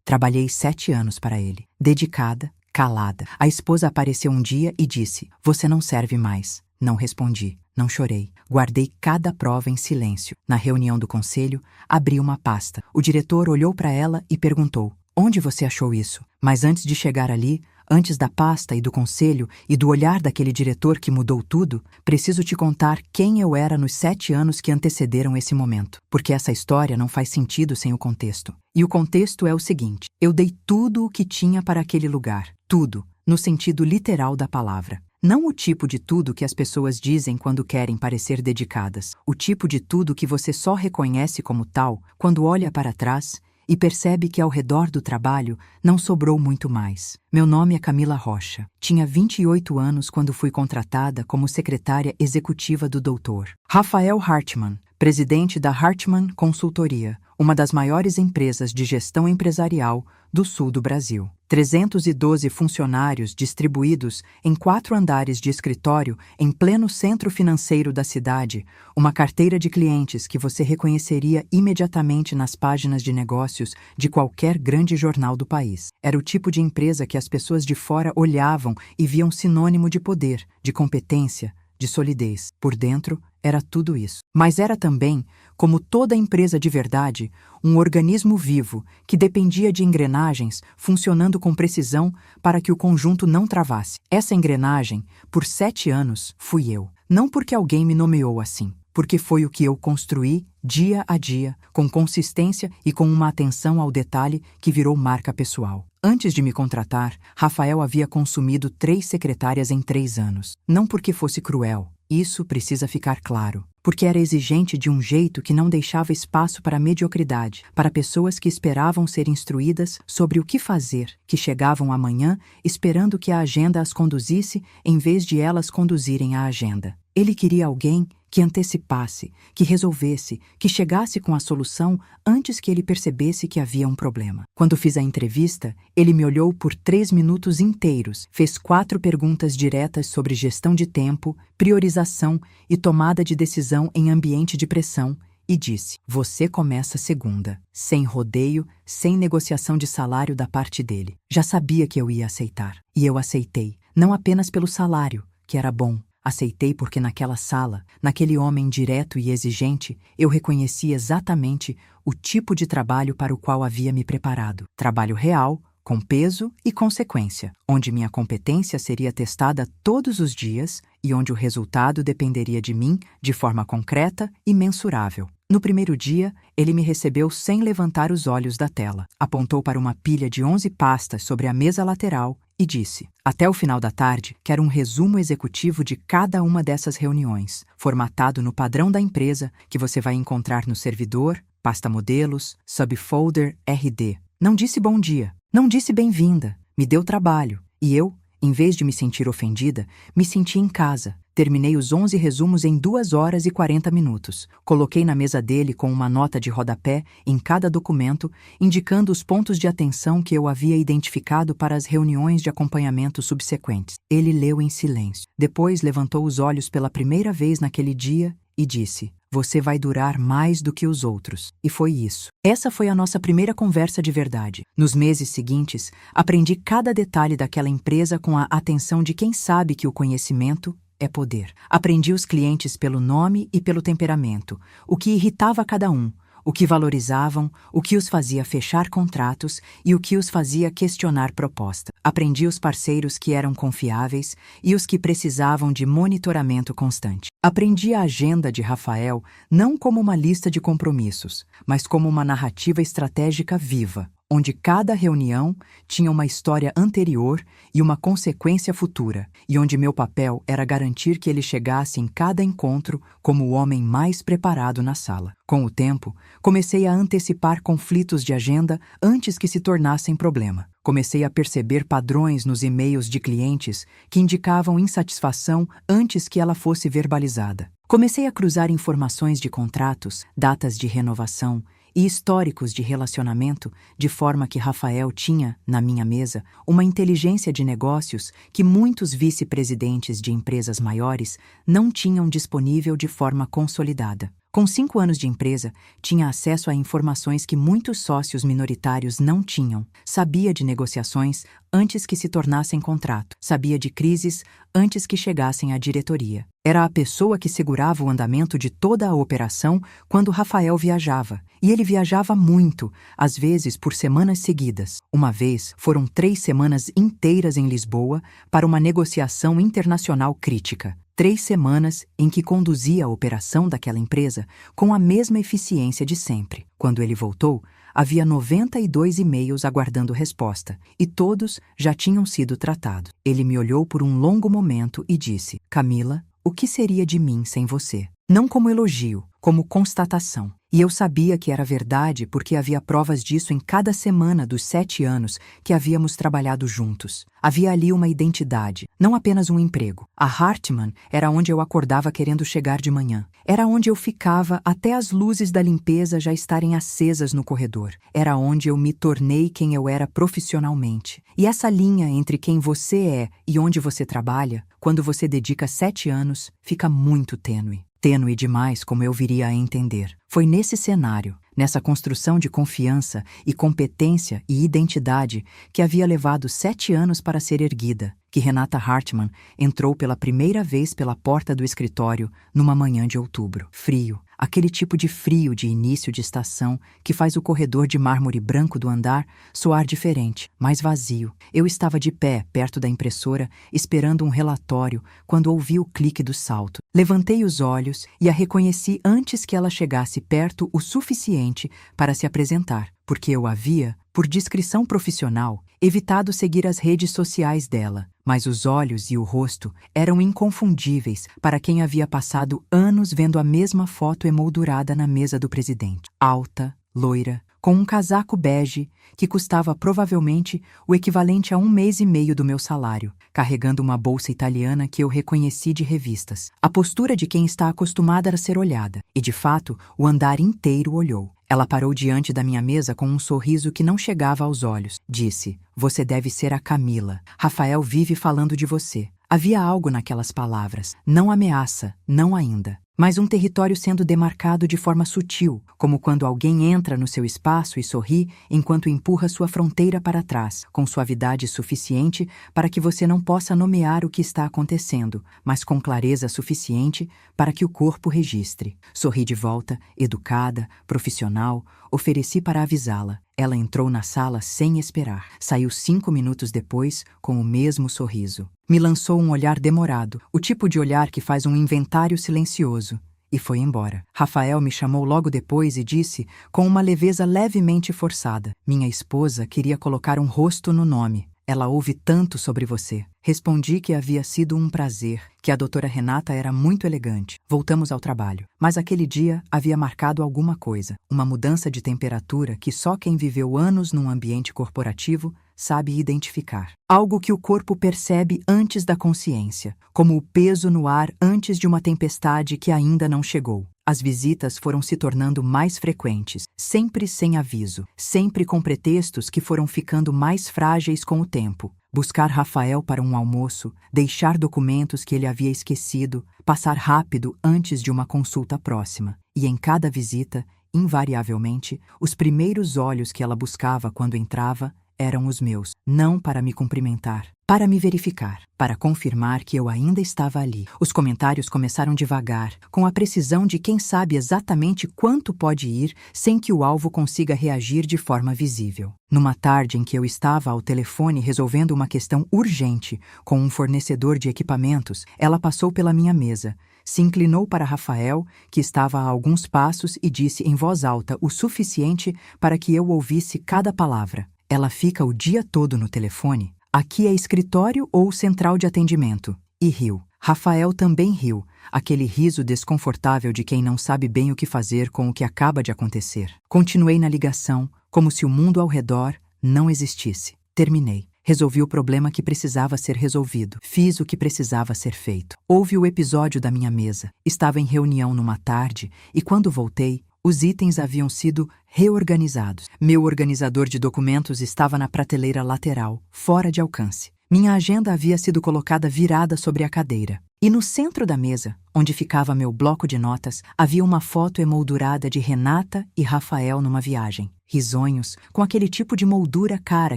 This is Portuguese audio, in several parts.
Trabalhei 7 anos para ele. Dedicada, calada. A esposa apareceu um dia e disse: "Você não serve mais." Não respondi, não chorei. Guardei cada prova em silêncio. Na reunião do conselho, abri uma pasta. O diretor olhou para ela e perguntou: "Onde você achou isso?" Mas antes de chegar ali, antes da pasta e do conselho e do olhar daquele diretor que mudou tudo, preciso te contar quem eu era nos 7 anos que antecederam esse momento. Porque essa história não faz sentido sem o contexto. E o contexto é o seguinte: eu dei tudo o que tinha para aquele lugar. Tudo, no sentido literal da palavra. Não o tipo de tudo que as pessoas dizem quando querem parecer dedicadas. O tipo de tudo que você só reconhece como tal quando olha para trás e percebe que ao redor do trabalho não sobrou muito mais. Meu nome é Camila Rocha. Tinha 28 anos quando fui contratada como secretária executiva do Dr. Rafael Hartmann, presidente da Hartmann Consultoria, uma das maiores empresas de gestão empresarial do sul do Brasil. 312 funcionários distribuídos em 4 andares de escritório em pleno centro financeiro da cidade, uma carteira de clientes que você reconheceria imediatamente nas páginas de negócios de qualquer grande jornal do país. Era o tipo de empresa que as pessoas de fora olhavam e viam sinônimo de poder, de competência, de solidez. Por dentro, era tudo isso. Mas era também, como toda empresa de verdade, um organismo vivo que dependia de engrenagens funcionando com precisão para que o conjunto não travasse. Essa engrenagem, por 7 anos, fui eu. Não porque alguém me nomeou assim, porque foi o que eu construí dia a dia, com consistência e com uma atenção ao detalhe que virou marca pessoal. Antes de me contratar, Rafael havia consumido 3 secretárias em 3 anos. Não porque fosse cruel. Isso precisa ficar claro. Porque era exigente de um jeito que não deixava espaço para mediocridade, para pessoas que esperavam ser instruídas sobre o que fazer, que chegavam amanhã esperando que a agenda as conduzisse em vez de elas conduzirem a agenda. Ele queria alguém que antecipasse, que resolvesse, que chegasse com a solução antes que ele percebesse que havia um problema. Quando fiz a entrevista, ele me olhou por 3 minutos inteiros, fez 4 perguntas diretas sobre gestão de tempo, priorização e tomada de decisão em ambiente de pressão e disse: "Você começa segunda." Sem rodeio, sem negociação de salário da parte dele. Já sabia que eu ia aceitar. E eu aceitei, não apenas pelo salário, que era bom. Aceitei porque naquela sala, naquele homem direto e exigente, eu reconheci exatamente o tipo de trabalho para o qual havia me preparado. Trabalho real, com peso e consequência, onde minha competência seria testada todos os dias e onde o resultado dependeria de mim de forma concreta e mensurável. No primeiro dia, ele me recebeu sem levantar os olhos da tela. Apontou para uma pilha de 11 pastas sobre a mesa lateral e disse: "Até o final da tarde, quero um resumo executivo de cada uma dessas reuniões, formatado no padrão da empresa que você vai encontrar no servidor, pasta modelos, subfolder RD." Não disse bom dia, não disse bem-vinda, me deu trabalho. E eu, em vez de me sentir ofendida, me senti em casa. Terminei os 11 resumos em 2 horas e 40 minutos. Coloquei na mesa dele com uma nota de rodapé em cada documento, indicando os pontos de atenção que eu havia identificado para as reuniões de acompanhamento subsequentes. Ele leu em silêncio. Depois levantou os olhos pela primeira vez naquele dia e disse: "Você vai durar mais do que os outros." E foi isso. Essa foi a nossa primeira conversa de verdade. Nos meses seguintes, aprendi cada detalhe daquela empresa com a atenção de quem sabe que o conhecimento é poder. Aprendi os clientes pelo nome e pelo temperamento, o que irritava cada um, o que valorizavam, o que os fazia fechar contratos e o que os fazia questionar proposta. Aprendi os parceiros que eram confiáveis e os que precisavam de monitoramento constante. Aprendi a agenda de Rafael não como uma lista de compromissos, mas como uma narrativa estratégica viva, onde cada reunião tinha uma história anterior e uma consequência futura, e onde meu papel era garantir que ele chegasse em cada encontro como o homem mais preparado na sala. Com o tempo, comecei a antecipar conflitos de agenda antes que se tornassem problema. Comecei a perceber padrões nos e-mails de clientes que indicavam insatisfação antes que ela fosse verbalizada. Comecei a cruzar informações de contratos, datas de renovação e históricos de relacionamento, de forma que Rafael tinha, na minha mesa, uma inteligência de negócios que muitos vice-presidentes de empresas maiores não tinham disponível de forma consolidada. Com 5 anos de empresa, tinha acesso a informações que muitos sócios minoritários não tinham. Sabia de negociações antes que se tornassem contrato. Sabia de crises antes que chegassem à diretoria. Era a pessoa que segurava o andamento de toda a operação quando Rafael viajava. E ele viajava muito, às vezes por semanas seguidas. Uma vez, foram 3 semanas inteiras em Lisboa para uma negociação internacional crítica. 3 semanas em que conduzia a operação daquela empresa com a mesma eficiência de sempre. Quando ele voltou, havia 92 e-mails aguardando resposta, e todos já tinham sido tratados. Ele me olhou por um longo momento e disse: Camila, o que seria de mim sem você? Não como elogio, como constatação. E eu sabia que era verdade porque havia provas disso em cada semana dos 7 anos que havíamos trabalhado juntos. Havia ali uma identidade, não apenas um emprego. A Hartmann era onde eu acordava querendo chegar de manhã. Era onde eu ficava até as luzes da limpeza já estarem acesas no corredor. Era onde eu me tornei quem eu era profissionalmente. E essa linha entre quem você é e onde você trabalha, quando você dedica 7 anos, fica muito tênue. Tênue demais, como eu viria a entender. Foi nesse cenário, nessa construção de confiança e competência e identidade que havia levado 7 anos para ser erguida, que Renata Hartmann entrou pela primeira vez pela porta do escritório numa manhã de outubro. Frio, aquele tipo de frio de início de estação que faz o corredor de mármore branco do andar soar diferente, mais vazio. Eu estava de pé, perto da impressora, esperando um relatório, quando ouvi o clique do salto. Levantei os olhos e a reconheci antes que ela chegasse perto o suficiente para se apresentar, porque eu havia, por discrição profissional, evitado seguir as redes sociais dela, mas os olhos e o rosto eram inconfundíveis para quem havia passado anos vendo a mesma foto emoldurada na mesa do presidente. Alta, loira, com um casaco bege que custava provavelmente o equivalente a 1 mês e meio do meu salário, carregando uma bolsa italiana que eu reconheci de revistas. A postura de quem está acostumada a ser olhada, e de fato o andar inteiro olhou. Ela parou diante da minha mesa com um sorriso que não chegava aos olhos. Disse: Você deve ser a Camila. Rafael vive falando de você. Havia algo naquelas palavras. Não ameaça, não ainda. Mas um território sendo demarcado de forma sutil, como quando alguém entra no seu espaço e sorri enquanto empurra sua fronteira para trás, com suavidade suficiente para que você não possa nomear o que está acontecendo, mas com clareza suficiente para que o corpo registre. Sorri de volta, educada, profissional, ofereci para avisá-la. Ela entrou na sala sem esperar. Saiu 5 minutos depois com o mesmo sorriso. Me lançou um olhar demorado, o tipo de olhar que faz um inventário silencioso, e foi embora. Rafael me chamou logo depois e disse, com uma leveza levemente forçada: Minha esposa queria colocar um rosto no nome. Ela ouve tanto sobre você. Respondi que havia sido um prazer, que a doutora Renata era muito elegante. Voltamos ao trabalho. Mas aquele dia havia marcado alguma coisa, uma mudança de temperatura que só quem viveu anos num ambiente corporativo sabe identificar. Algo que o corpo percebe antes da consciência, como o peso no ar antes de uma tempestade que ainda não chegou. As visitas foram se tornando mais frequentes, sempre sem aviso, sempre com pretextos que foram ficando mais frágeis com o tempo. Buscar Rafael para um almoço, deixar documentos que ele havia esquecido, passar rápido antes de uma consulta próxima. E em cada visita, invariavelmente, os primeiros olhos que ela buscava quando entrava eram os meus, não para me cumprimentar, para me verificar, para confirmar que eu ainda estava ali. Os comentários começaram devagar, com a precisão de quem sabe exatamente quanto pode ir sem que o alvo consiga reagir de forma visível. Numa tarde em que eu estava ao telefone resolvendo uma questão urgente com um fornecedor de equipamentos, ela passou pela minha mesa, se inclinou para Rafael, que estava a alguns passos, e disse em voz alta o suficiente para que eu ouvisse cada palavra: Ela fica o dia todo no telefone? Aqui é escritório ou central de atendimento? E riu. Rafael também riu, aquele riso desconfortável de quem não sabe bem o que fazer com o que acaba de acontecer. Continuei na ligação, como se o mundo ao redor não existisse. Terminei. Resolvi o problema que precisava ser resolvido. Fiz o que precisava ser feito. Houve o episódio da minha mesa. Estava em reunião numa tarde e, quando voltei, os itens haviam sido reorganizados. Meu organizador de documentos estava na prateleira lateral, fora de alcance. Minha agenda havia sido colocada virada sobre a cadeira. E no centro da mesa, onde ficava meu bloco de notas, havia uma foto emoldurada de Renata e Rafael numa viagem. Risonhos, com aquele tipo de moldura cara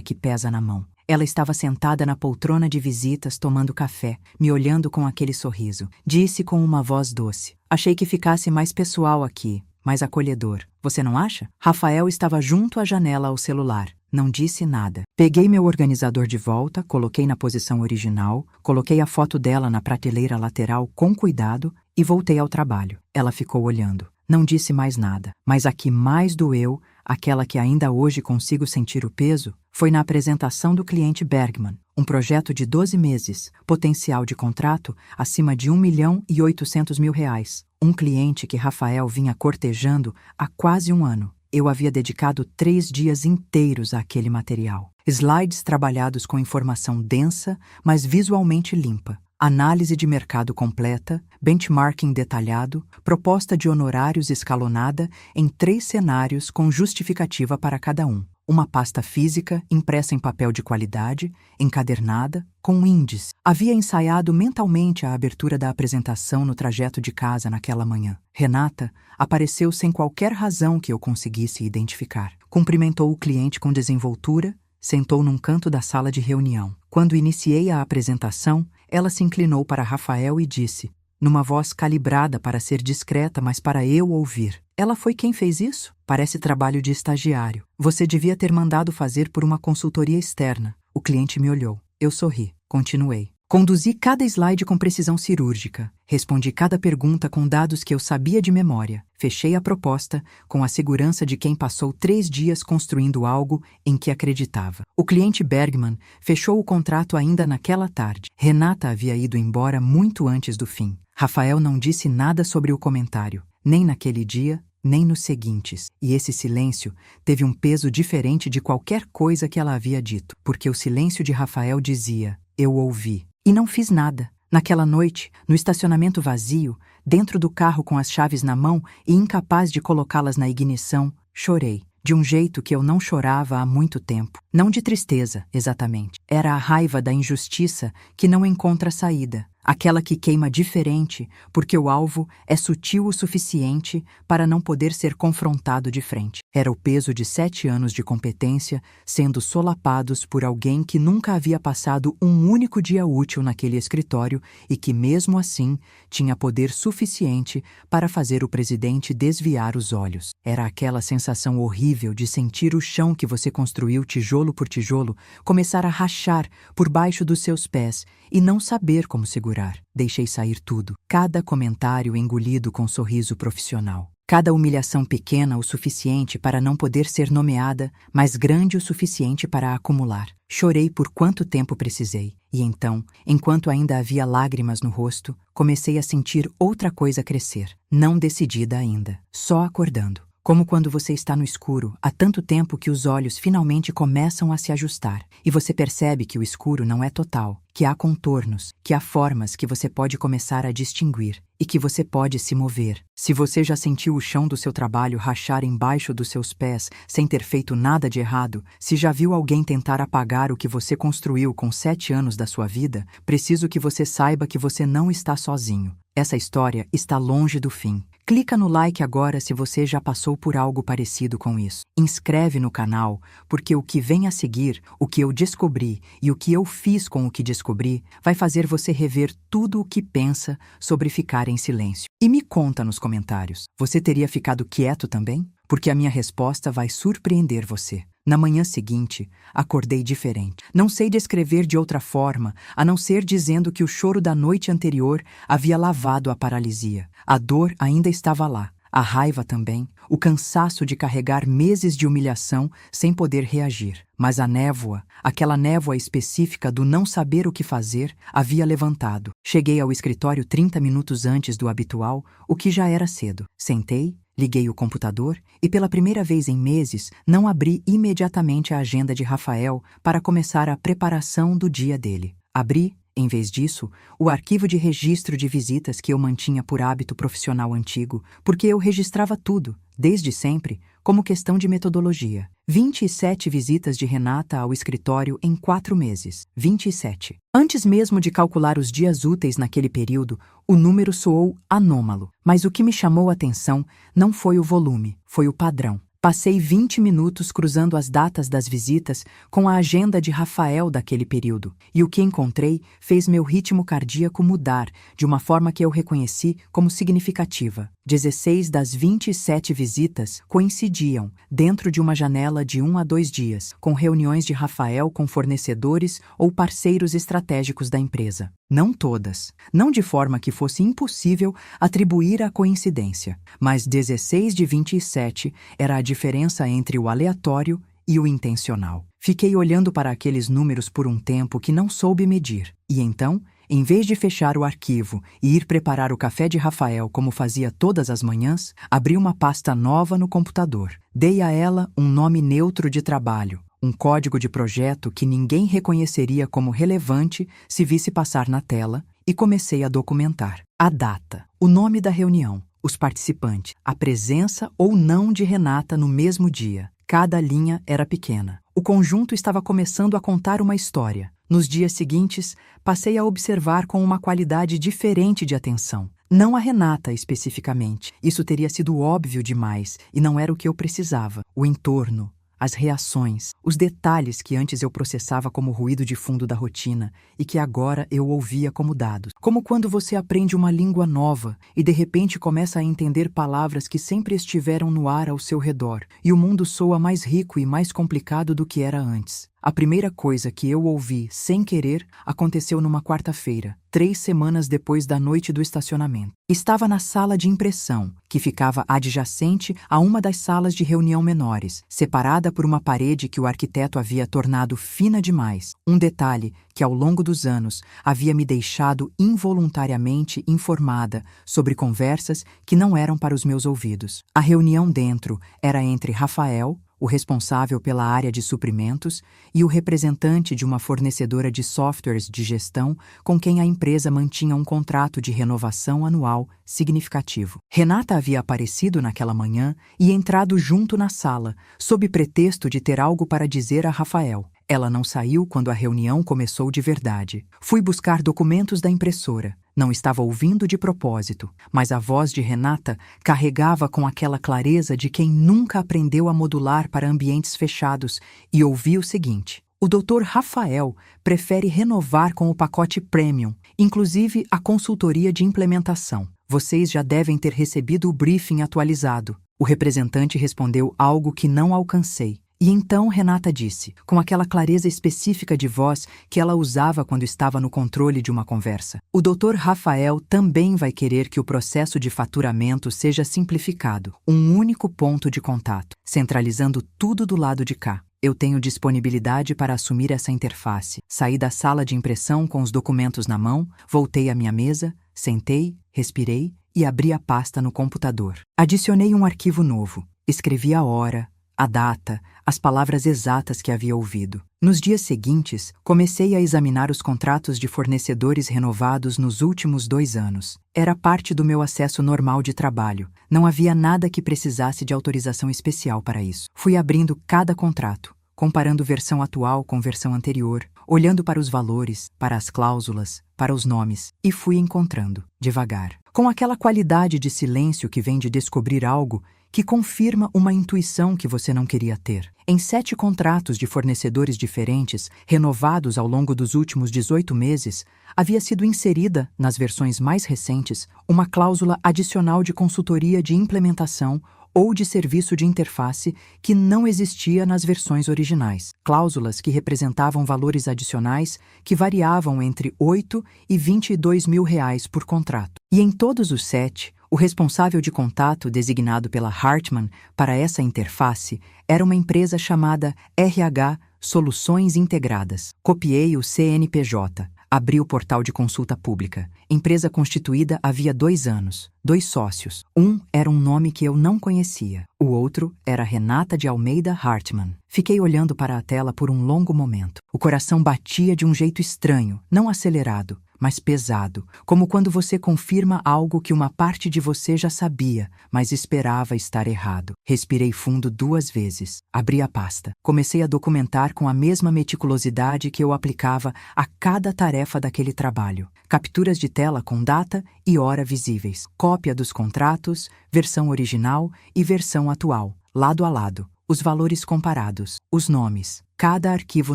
que pesa na mão. Ela estava sentada na poltrona de visitas tomando café, me olhando com aquele sorriso. Disse com uma voz doce: "Achei que ficasse mais pessoal aqui, mais acolhedor. Você não acha?" Rafael estava junto à janela ao celular. Não disse nada. Peguei meu organizador de volta, coloquei na posição original, coloquei a foto dela na prateleira lateral com cuidado e voltei ao trabalho. Ela ficou olhando. Não disse mais nada. Mas a que mais doeu, aquela que ainda hoje consigo sentir o peso, foi na apresentação do cliente Bergman. Um projeto de 12 meses, potencial de contrato acima de R$ 1.800.000. Um cliente que Rafael vinha cortejando há quase um ano. Eu havia dedicado 3 dias inteiros àquele material. Slides trabalhados com informação densa, mas visualmente limpa. Análise de mercado completa, benchmarking detalhado, proposta de honorários escalonada em 3 cenários com justificativa para cada um. Uma pasta física impressa em papel de qualidade, encadernada, com índice. Havia ensaiado mentalmente a abertura da apresentação no trajeto de casa naquela manhã. Renata apareceu sem qualquer razão que eu conseguisse identificar. Cumprimentou o cliente com desenvoltura, sentou num canto da sala de reunião. Quando iniciei a apresentação, ela se inclinou para Rafael e disse, numa voz calibrada para ser discreta, mas para eu ouvir: "Ela foi quem fez isso? Parece trabalho de estagiário. Você devia ter mandado fazer por uma consultoria externa." O cliente me olhou. Eu sorri. Continuei. Conduzi cada slide com precisão cirúrgica. Respondi cada pergunta com dados que eu sabia de memória. Fechei a proposta com a segurança de quem passou 3 dias construindo algo em que acreditava. O cliente Bergman fechou o contrato ainda naquela tarde. Renata havia ido embora muito antes do fim. Rafael não disse nada sobre o comentário, nem naquele dia, nem nos seguintes. E esse silêncio teve um peso diferente de qualquer coisa que ela havia dito, porque o silêncio de Rafael dizia: "Eu ouvi." E não fiz nada. Naquela noite, no estacionamento vazio, dentro do carro com as chaves na mão e incapaz de colocá-las na ignição, chorei. De um jeito que eu não chorava há muito tempo. Não de tristeza, exatamente. Era a raiva da injustiça que não encontra saída. Aquela que queima diferente porque o alvo é sutil o suficiente para não poder ser confrontado de frente. Era o peso de 7 anos de competência sendo solapados por alguém que nunca havia passado um único dia útil naquele escritório e que, mesmo assim, tinha poder suficiente para fazer o presidente desviar os olhos. Era aquela sensação horrível de sentir o chão que você construiu tijolo por tijolo começar a rachar por baixo dos seus pés e não saber como segurar. Deixei sair tudo. Cada comentário engolido com sorriso profissional. Cada humilhação pequena o suficiente para não poder ser nomeada, mas grande o suficiente para acumular. Chorei por quanto tempo precisei. E então, enquanto ainda havia lágrimas no rosto, comecei a sentir outra coisa crescer. Não decidida ainda. Só acordando. Como quando você está no escuro há tanto tempo que os olhos finalmente começam a se ajustar e você percebe que o escuro não é total, que há contornos, que há formas que você pode começar a distinguir e que você pode se mover. Se você já sentiu o chão do seu trabalho rachar embaixo dos seus pés sem ter feito nada de errado, se já viu alguém tentar apagar o que você construiu com 7 anos da sua vida, preciso que você saiba que você não está sozinho. Essa história está longe do fim. Clica no like agora se você já passou por algo parecido com isso. Inscreve no canal, porque o que vem a seguir, o que eu descobri e o que eu fiz com o que descobri, vai fazer você rever tudo o que pensa sobre ficar em silêncio. E me conta nos comentários, você teria ficado quieto também? Porque a minha resposta vai surpreender você. Na manhã seguinte, acordei diferente. Não sei descrever de outra forma, a não ser dizendo que o choro da noite anterior havia lavado a paralisia. A dor ainda estava lá, a raiva também, o cansaço de carregar meses de humilhação sem poder reagir. Mas a névoa, aquela névoa específica do não saber o que fazer, havia levantado. Cheguei ao escritório 30 minutos antes do habitual, o que já era cedo. Sentei, liguei o computador e, pela primeira vez em meses, não abri imediatamente a agenda de Rafael para começar a preparação do dia dele. Abri, em vez disso, o arquivo de registro de visitas que eu mantinha por hábito profissional antigo, porque eu registrava tudo, desde sempre, como questão de metodologia. 27 visitas de Renata ao escritório em 4 meses. 27. Antes mesmo de calcular os dias úteis naquele período, o número soou anômalo. Mas o que me chamou a atenção não foi o volume, foi o padrão. Passei 20 minutos cruzando as datas das visitas com a agenda de Rafael daquele período, e o que encontrei fez meu ritmo cardíaco mudar de uma forma que eu reconheci como significativa. 16 das 27 visitas coincidiam, dentro de uma janela de 1 a 2 dias, com reuniões de Rafael com fornecedores ou parceiros estratégicos da empresa. Não todas, não de forma que fosse impossível atribuir a coincidência, mas 16 de 27 era a diferença entre o aleatório e o intencional. Fiquei olhando para aqueles números por um tempo que não soube medir, e então, em vez de fechar o arquivo e ir preparar o café de Rafael como fazia todas as manhãs, abri uma pasta nova no computador. Dei a ela um nome neutro de trabalho, um código de projeto que ninguém reconheceria como relevante se visse passar na tela, e comecei a documentar. A data, o nome da reunião, os participantes, a presença ou não de Renata no mesmo dia. Cada linha era pequena. O conjunto estava começando a contar uma história. Nos dias seguintes, passei a observar com uma qualidade diferente de atenção. Não a Renata especificamente. Isso teria sido óbvio demais e não era o que eu precisava. O entorno, as reações, os detalhes que antes eu processava como ruído de fundo da rotina e que agora eu ouvia como dados. Como quando você aprende uma língua nova e de repente começa a entender palavras que sempre estiveram no ar ao seu redor, e o mundo soa mais rico e mais complicado do que era antes. A primeira coisa que eu ouvi, sem querer, aconteceu numa quarta-feira, 3 semanas depois da noite do estacionamento. Estava na sala de impressão, que ficava adjacente a uma das salas de reunião menores, separada por uma parede que o arquiteto havia tornado fina demais. Um detalhe que, ao longo dos anos, havia me deixado involuntariamente informada sobre conversas que não eram para os meus ouvidos. A reunião dentro era entre Rafael, o responsável pela área de suprimentos, e o representante de uma fornecedora de softwares de gestão com quem a empresa mantinha um contrato de renovação anual significativo. Renata havia aparecido naquela manhã e entrado junto na sala, sob pretexto de ter algo para dizer a Rafael. Ela não saiu quando a reunião começou de verdade. Fui buscar documentos da impressora. Não estava ouvindo de propósito, mas a voz de Renata carregava com aquela clareza de quem nunca aprendeu a modular para ambientes fechados, e ouvi o seguinte: o Dr. Rafael prefere renovar com o pacote Premium, inclusive a consultoria de implementação. Vocês já devem ter recebido o briefing atualizado. O representante respondeu algo que não alcancei. E então Renata disse, com aquela clareza específica de voz que ela usava quando estava no controle de uma conversa: o Dr. Rafael também vai querer que o processo de faturamento seja simplificado, um único ponto de contato, centralizando tudo do lado de cá. Eu tenho disponibilidade para assumir essa interface. Saí da sala de impressão com os documentos na mão, voltei à minha mesa, sentei, respirei e abri a pasta no computador. Adicionei um arquivo novo, escrevi a hora, a data, as palavras exatas que havia ouvido. Nos dias seguintes, comecei a examinar os contratos de fornecedores renovados nos últimos 2 anos. Era parte do meu acesso normal de trabalho. Não havia nada que precisasse de autorização especial para isso. Fui abrindo cada contrato, comparando versão atual com versão anterior, olhando para os valores, para as cláusulas, para os nomes, e fui encontrando, devagar, com aquela qualidade de silêncio que vem de descobrir algo que confirma uma intuição que você não queria ter. Em 7 contratos de fornecedores diferentes, renovados ao longo dos últimos 18 meses, havia sido inserida, nas versões mais recentes, uma cláusula adicional de consultoria de implementação ou de serviço de interface que não existia nas versões originais. Cláusulas que representavam valores adicionais que variavam entre 8 e 22 mil reais por contrato. E em todos os 7, o responsável de contato designado pela Hartmann para essa interface era uma empresa chamada RH Soluções Integradas. Copiei o CNPJ. Abri o portal de consulta pública. Empresa constituída havia 2 anos. 2 sócios. Um era um nome que eu não conhecia. O outro era Renata de Almeida Hartmann. Fiquei olhando para a tela por um longo momento. O coração batia de um jeito estranho, não acelerado, mas pesado, como quando você confirma algo que uma parte de você já sabia, mas esperava estar errado. Respirei fundo 2 vezes. Abri a pasta. Comecei a documentar com a mesma meticulosidade que eu aplicava a cada tarefa daquele trabalho. Capturas de tela com data e hora visíveis. Cópia dos contratos, versão original e versão atual, lado a lado. Os valores comparados, os nomes, cada arquivo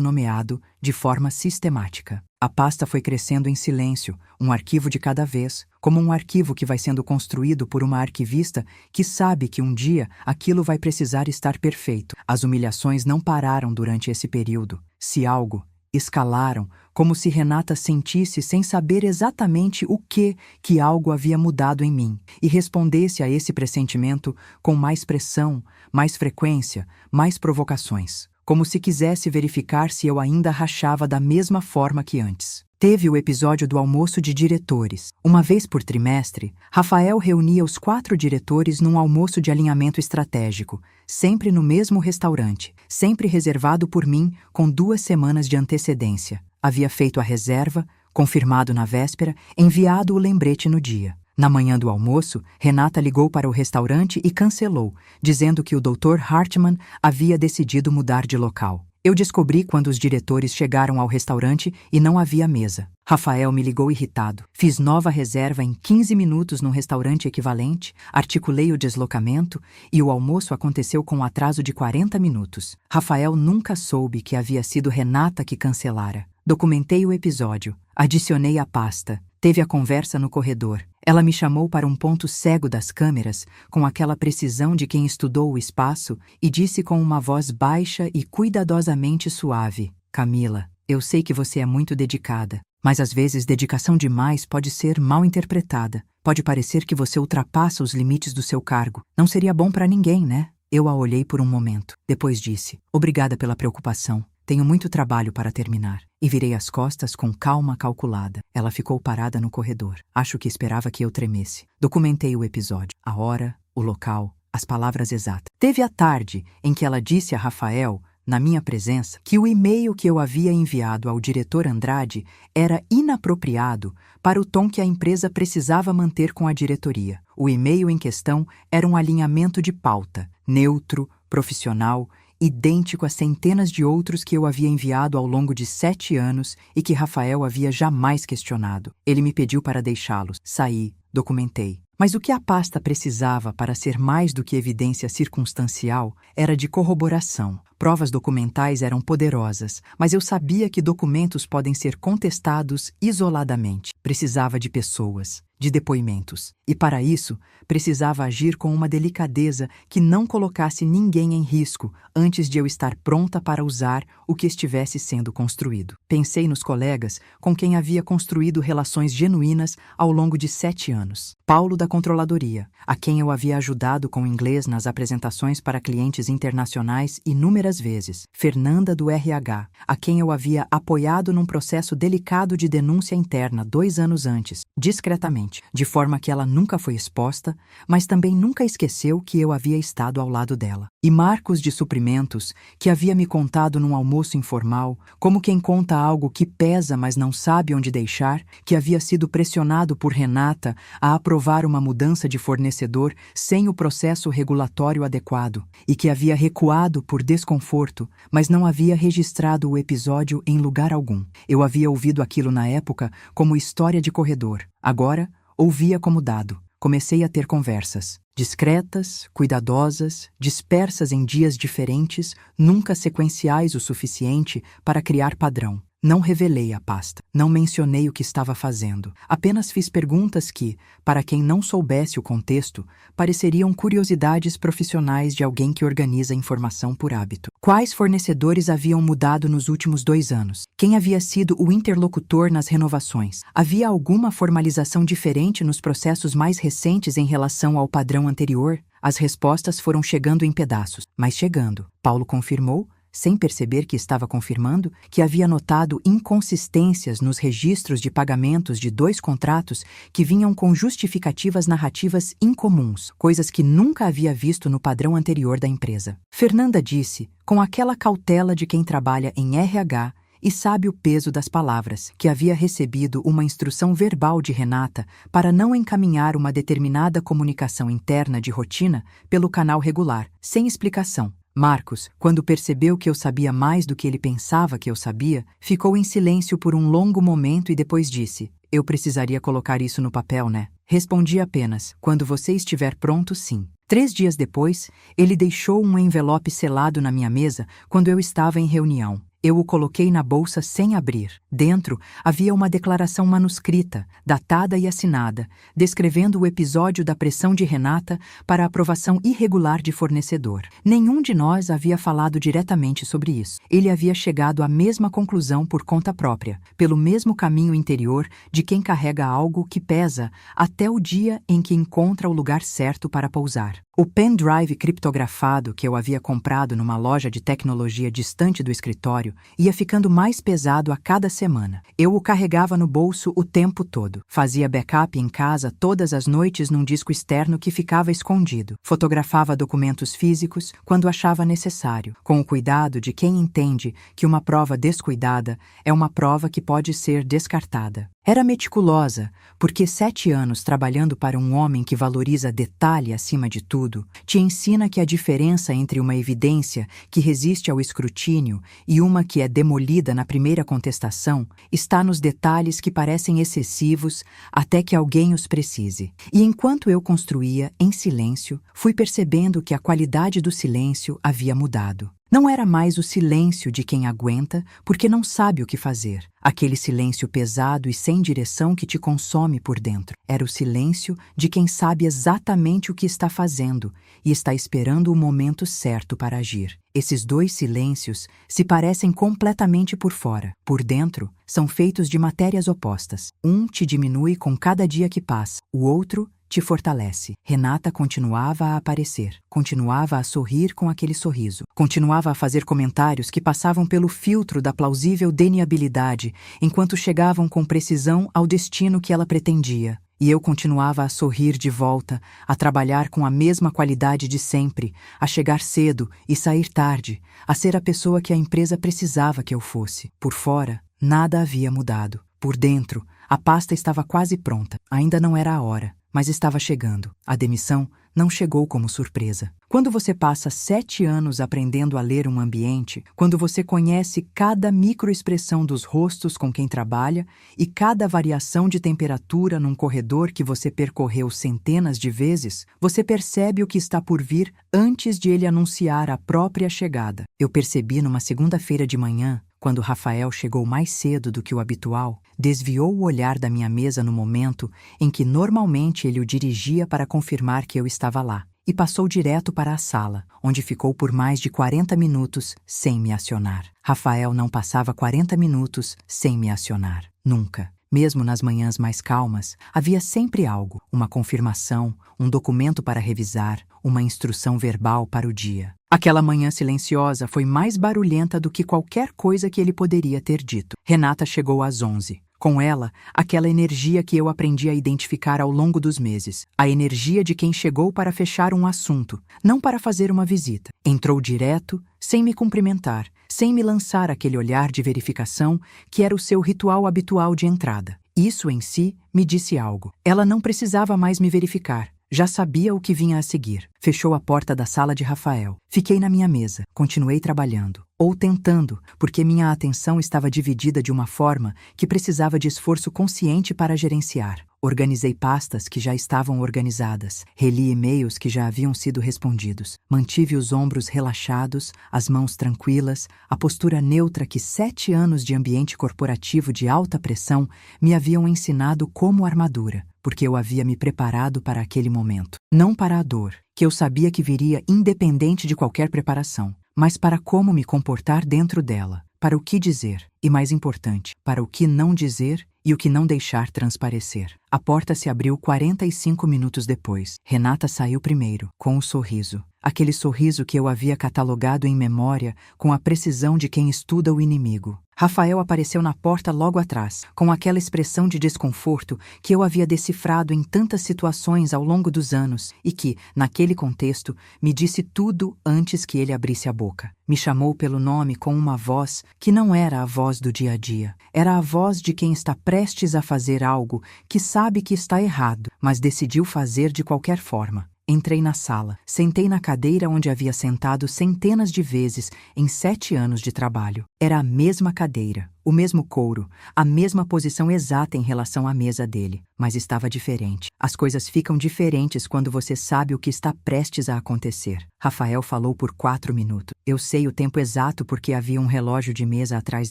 nomeado de forma sistemática. A pasta foi crescendo em silêncio, um arquivo de cada vez, como um arquivo que vai sendo construído por uma arquivista que sabe que um dia aquilo vai precisar estar perfeito. As humilhações não pararam durante esse período. Se algo, escalaram, como se Renata sentisse sem saber exatamente o que algo havia mudado em mim, e respondesse a esse pressentimento com mais pressão, mais frequência, mais provocações, como se quisesse verificar se eu ainda rachava da mesma forma que antes. Teve o episódio do almoço de diretores. Uma vez por trimestre, Rafael reunia os 4 diretores num almoço de alinhamento estratégico, sempre no mesmo restaurante, sempre reservado por mim com 2 semanas de antecedência. Havia feito a reserva, confirmado na véspera, enviado o lembrete no dia. Na manhã do almoço, Renata ligou para o restaurante e cancelou, dizendo que o Dr. Hartmann havia decidido mudar de local. Eu descobri quando os diretores chegaram ao restaurante e não havia mesa. Rafael me ligou irritado. Fiz nova reserva em 15 minutos num restaurante equivalente, articulei o deslocamento e o almoço aconteceu com um atraso de 40 minutos. Rafael nunca soube que havia sido Renata que cancelara. Documentei o episódio, adicionei a pasta. Teve a conversa no corredor. Ela me chamou para um ponto cego das câmeras, com aquela precisão de quem estudou o espaço, e disse com uma voz baixa e cuidadosamente suave: Camila, eu sei que você é muito dedicada, mas às vezes dedicação demais pode ser mal interpretada. Pode parecer que você ultrapassa os limites do seu cargo. Não seria bom para ninguém, né? Eu a olhei por um momento. Depois disse: obrigada pela preocupação. Tenho muito trabalho para terminar. E virei as costas com calma calculada. Ela ficou parada no corredor. Acho que esperava que eu tremesse. Documentei o episódio. A hora, o local, as palavras exatas. Teve a tarde em que ela disse a Rafael, na minha presença, que o e-mail que eu havia enviado ao diretor Andrade era inapropriado para o tom que a empresa precisava manter com a diretoria. O e-mail em questão era um alinhamento de pauta, neutro, profissional, idêntico a centenas de outros que eu havia enviado ao longo de 7 anos e que Rafael havia jamais questionado. Ele me pediu para deixá-los. Saí, documentei. Mas o que a pasta precisava para ser mais do que evidência circunstancial era de corroboração. Provas documentais eram poderosas, mas eu sabia que documentos podem ser contestados isoladamente. Precisava de pessoas, de depoimentos. E para isso, precisava agir com uma delicadeza que não colocasse ninguém em risco antes de eu estar pronta para usar o que estivesse sendo construído. Pensei nos colegas com quem havia construído relações genuínas ao longo de 7 anos. Paulo da Controladoria, a quem eu havia ajudado com inglês nas apresentações para clientes internacionais inúmeras vezes. Fernanda do RH, a quem eu havia apoiado num processo delicado de denúncia interna 2 anos antes, discretamente, de forma que ela nunca foi exposta, mas também nunca esqueceu que eu havia estado ao lado dela. E Marcos de Suprimentos, que havia me contado num almoço informal, como quem conta algo que pesa mas não sabe onde deixar, que havia sido pressionado por Renata a aprovar uma mudança de fornecedor sem o processo regulatório adequado, e que havia recuado por desconforto, mas não havia registrado o episódio em lugar algum. Eu havia ouvido aquilo na época como história de corredor. Agora, ouvia como dado. Comecei a ter conversas. Discretas, cuidadosas, dispersas em dias diferentes, nunca sequenciais o suficiente para criar padrão. Não revelei a pasta, não mencionei o que estava fazendo. Apenas fiz perguntas que, para quem não soubesse o contexto, pareceriam curiosidades profissionais de alguém que organiza informação por hábito. Quais fornecedores haviam mudado nos últimos 2 anos? Quem havia sido o interlocutor nas renovações? Havia alguma formalização diferente nos processos mais recentes em relação ao padrão anterior? As respostas foram chegando em pedaços, mas chegando. Paulo confirmou, sem perceber que estava confirmando, que havia notado inconsistências nos registros de pagamentos de 2 contratos que vinham com justificativas narrativas incomuns, coisas que nunca havia visto no padrão anterior da empresa. Fernanda disse, com aquela cautela de quem trabalha em RH e sabe o peso das palavras, que havia recebido uma instrução verbal de Renata para não encaminhar uma determinada comunicação interna de rotina pelo canal regular, sem explicação. Marcos, quando percebeu que eu sabia mais do que ele pensava que eu sabia, ficou em silêncio por um longo momento e depois disse: "Eu precisaria colocar isso no papel, né?" Respondi apenas: "Quando você estiver pronto, sim." 3 dias depois, ele deixou um envelope selado na minha mesa quando eu estava em reunião. Eu o coloquei na bolsa sem abrir. Dentro havia uma declaração manuscrita, datada e assinada, descrevendo o episódio da pressão de Renata para a aprovação irregular de fornecedor. Nenhum de nós havia falado diretamente sobre isso. Ele havia chegado à mesma conclusão por conta própria, pelo mesmo caminho interior de quem carrega algo que pesa até o dia em que encontra o lugar certo para pousar. O pendrive criptografado que eu havia comprado numa loja de tecnologia distante do escritório ia ficando mais pesado a cada semana. Eu o carregava no bolso o tempo todo. Fazia backup em casa todas as noites num disco externo que ficava escondido. Fotografava documentos físicos quando achava necessário, com o cuidado de quem entende que uma prova descuidada é uma prova que pode ser descartada. Era meticulosa, porque 7 anos trabalhando para um homem que valoriza detalhe acima de tudo, te ensina que a diferença entre uma evidência que resiste ao escrutínio e uma que é demolida na primeira contestação está nos detalhes que parecem excessivos até que alguém os precise. E enquanto eu construía, em silêncio, fui percebendo que a qualidade do silêncio havia mudado. Não era mais o silêncio de quem aguenta porque não sabe o que fazer, aquele silêncio pesado e sem direção que te consome por dentro. Era o silêncio de quem sabe exatamente o que está fazendo e está esperando o momento certo para agir. Esses dois silêncios se parecem completamente por fora. Por dentro, são feitos de matérias opostas. Um te diminui com cada dia que passa, o outro te fortalece. Renata continuava a aparecer, continuava a sorrir com aquele sorriso, continuava a fazer comentários que passavam pelo filtro da plausível deniabilidade, enquanto chegavam com precisão ao destino que ela pretendia. E eu continuava a sorrir de volta, a trabalhar com a mesma qualidade de sempre, a chegar cedo e sair tarde, a ser a pessoa que a empresa precisava que eu fosse. Por fora, nada havia mudado. Por dentro, a pasta estava quase pronta. Ainda não era a hora, mas estava chegando. A demissão não chegou como surpresa. Quando você passa 7 anos aprendendo a ler um ambiente, quando você conhece cada microexpressão dos rostos com quem trabalha e cada variação de temperatura num corredor que você percorreu centenas de vezes, você percebe o que está por vir antes de ele anunciar a própria chegada. Eu percebi numa segunda-feira de manhã, quando Rafael chegou mais cedo do que o habitual, desviou o olhar da minha mesa no momento em que normalmente ele o dirigia para confirmar que eu estava lá, e passou direto para a sala, onde ficou por mais de 40 minutos sem me acionar. Rafael não passava 40 minutos sem me acionar. Nunca. Mesmo nas manhãs mais calmas, havia sempre algo, uma confirmação, um documento para revisar, uma instrução verbal para o dia. Aquela manhã silenciosa foi mais barulhenta do que qualquer coisa que ele poderia ter dito. Renata chegou às 11. Com ela, aquela energia que eu aprendi a identificar ao longo dos meses. A energia de quem chegou para fechar um assunto, não para fazer uma visita. Entrou direto, sem me cumprimentar, sem me lançar aquele olhar de verificação que era o seu ritual habitual de entrada. Isso em si me disse algo. Ela não precisava mais me verificar. Já sabia o que vinha a seguir. Fechou a porta da sala de Rafael. Fiquei na minha mesa. Continuei trabalhando. Ou tentando, porque minha atenção estava dividida de uma forma que precisava de esforço consciente para gerenciar. Organizei pastas que já estavam organizadas. Reli e-mails que já haviam sido respondidos. Mantive os ombros relaxados, as mãos tranquilas, a postura neutra que 7 anos de ambiente corporativo de alta pressão me haviam ensinado como armadura, porque eu havia me preparado para aquele momento. Não para a dor, que eu sabia que viria independente de qualquer preparação, mas para como me comportar dentro dela, para o que dizer e, mais importante, para o que não dizer e o que não deixar transparecer. A porta se abriu 45 minutos depois. Renata saiu primeiro, com um sorriso. Aquele sorriso que eu havia catalogado em memória com a precisão de quem estuda o inimigo. Rafael apareceu na porta logo atrás, com aquela expressão de desconforto que eu havia decifrado em tantas situações ao longo dos anos e que, naquele contexto, me disse tudo antes que ele abrisse a boca. Me chamou pelo nome com uma voz que não era a voz do dia a dia. Era a voz de quem está prestes a fazer algo que sabe que está errado, mas decidiu fazer de qualquer forma. Entrei na sala, sentei na cadeira onde havia sentado centenas de vezes em 7 anos de trabalho. Era a mesma cadeira, o mesmo couro, a mesma posição exata em relação à mesa dele, mas estava diferente. As coisas ficam diferentes quando você sabe o que está prestes a acontecer. Rafael falou por 4 minutos. Eu sei o tempo exato porque havia um relógio de mesa atrás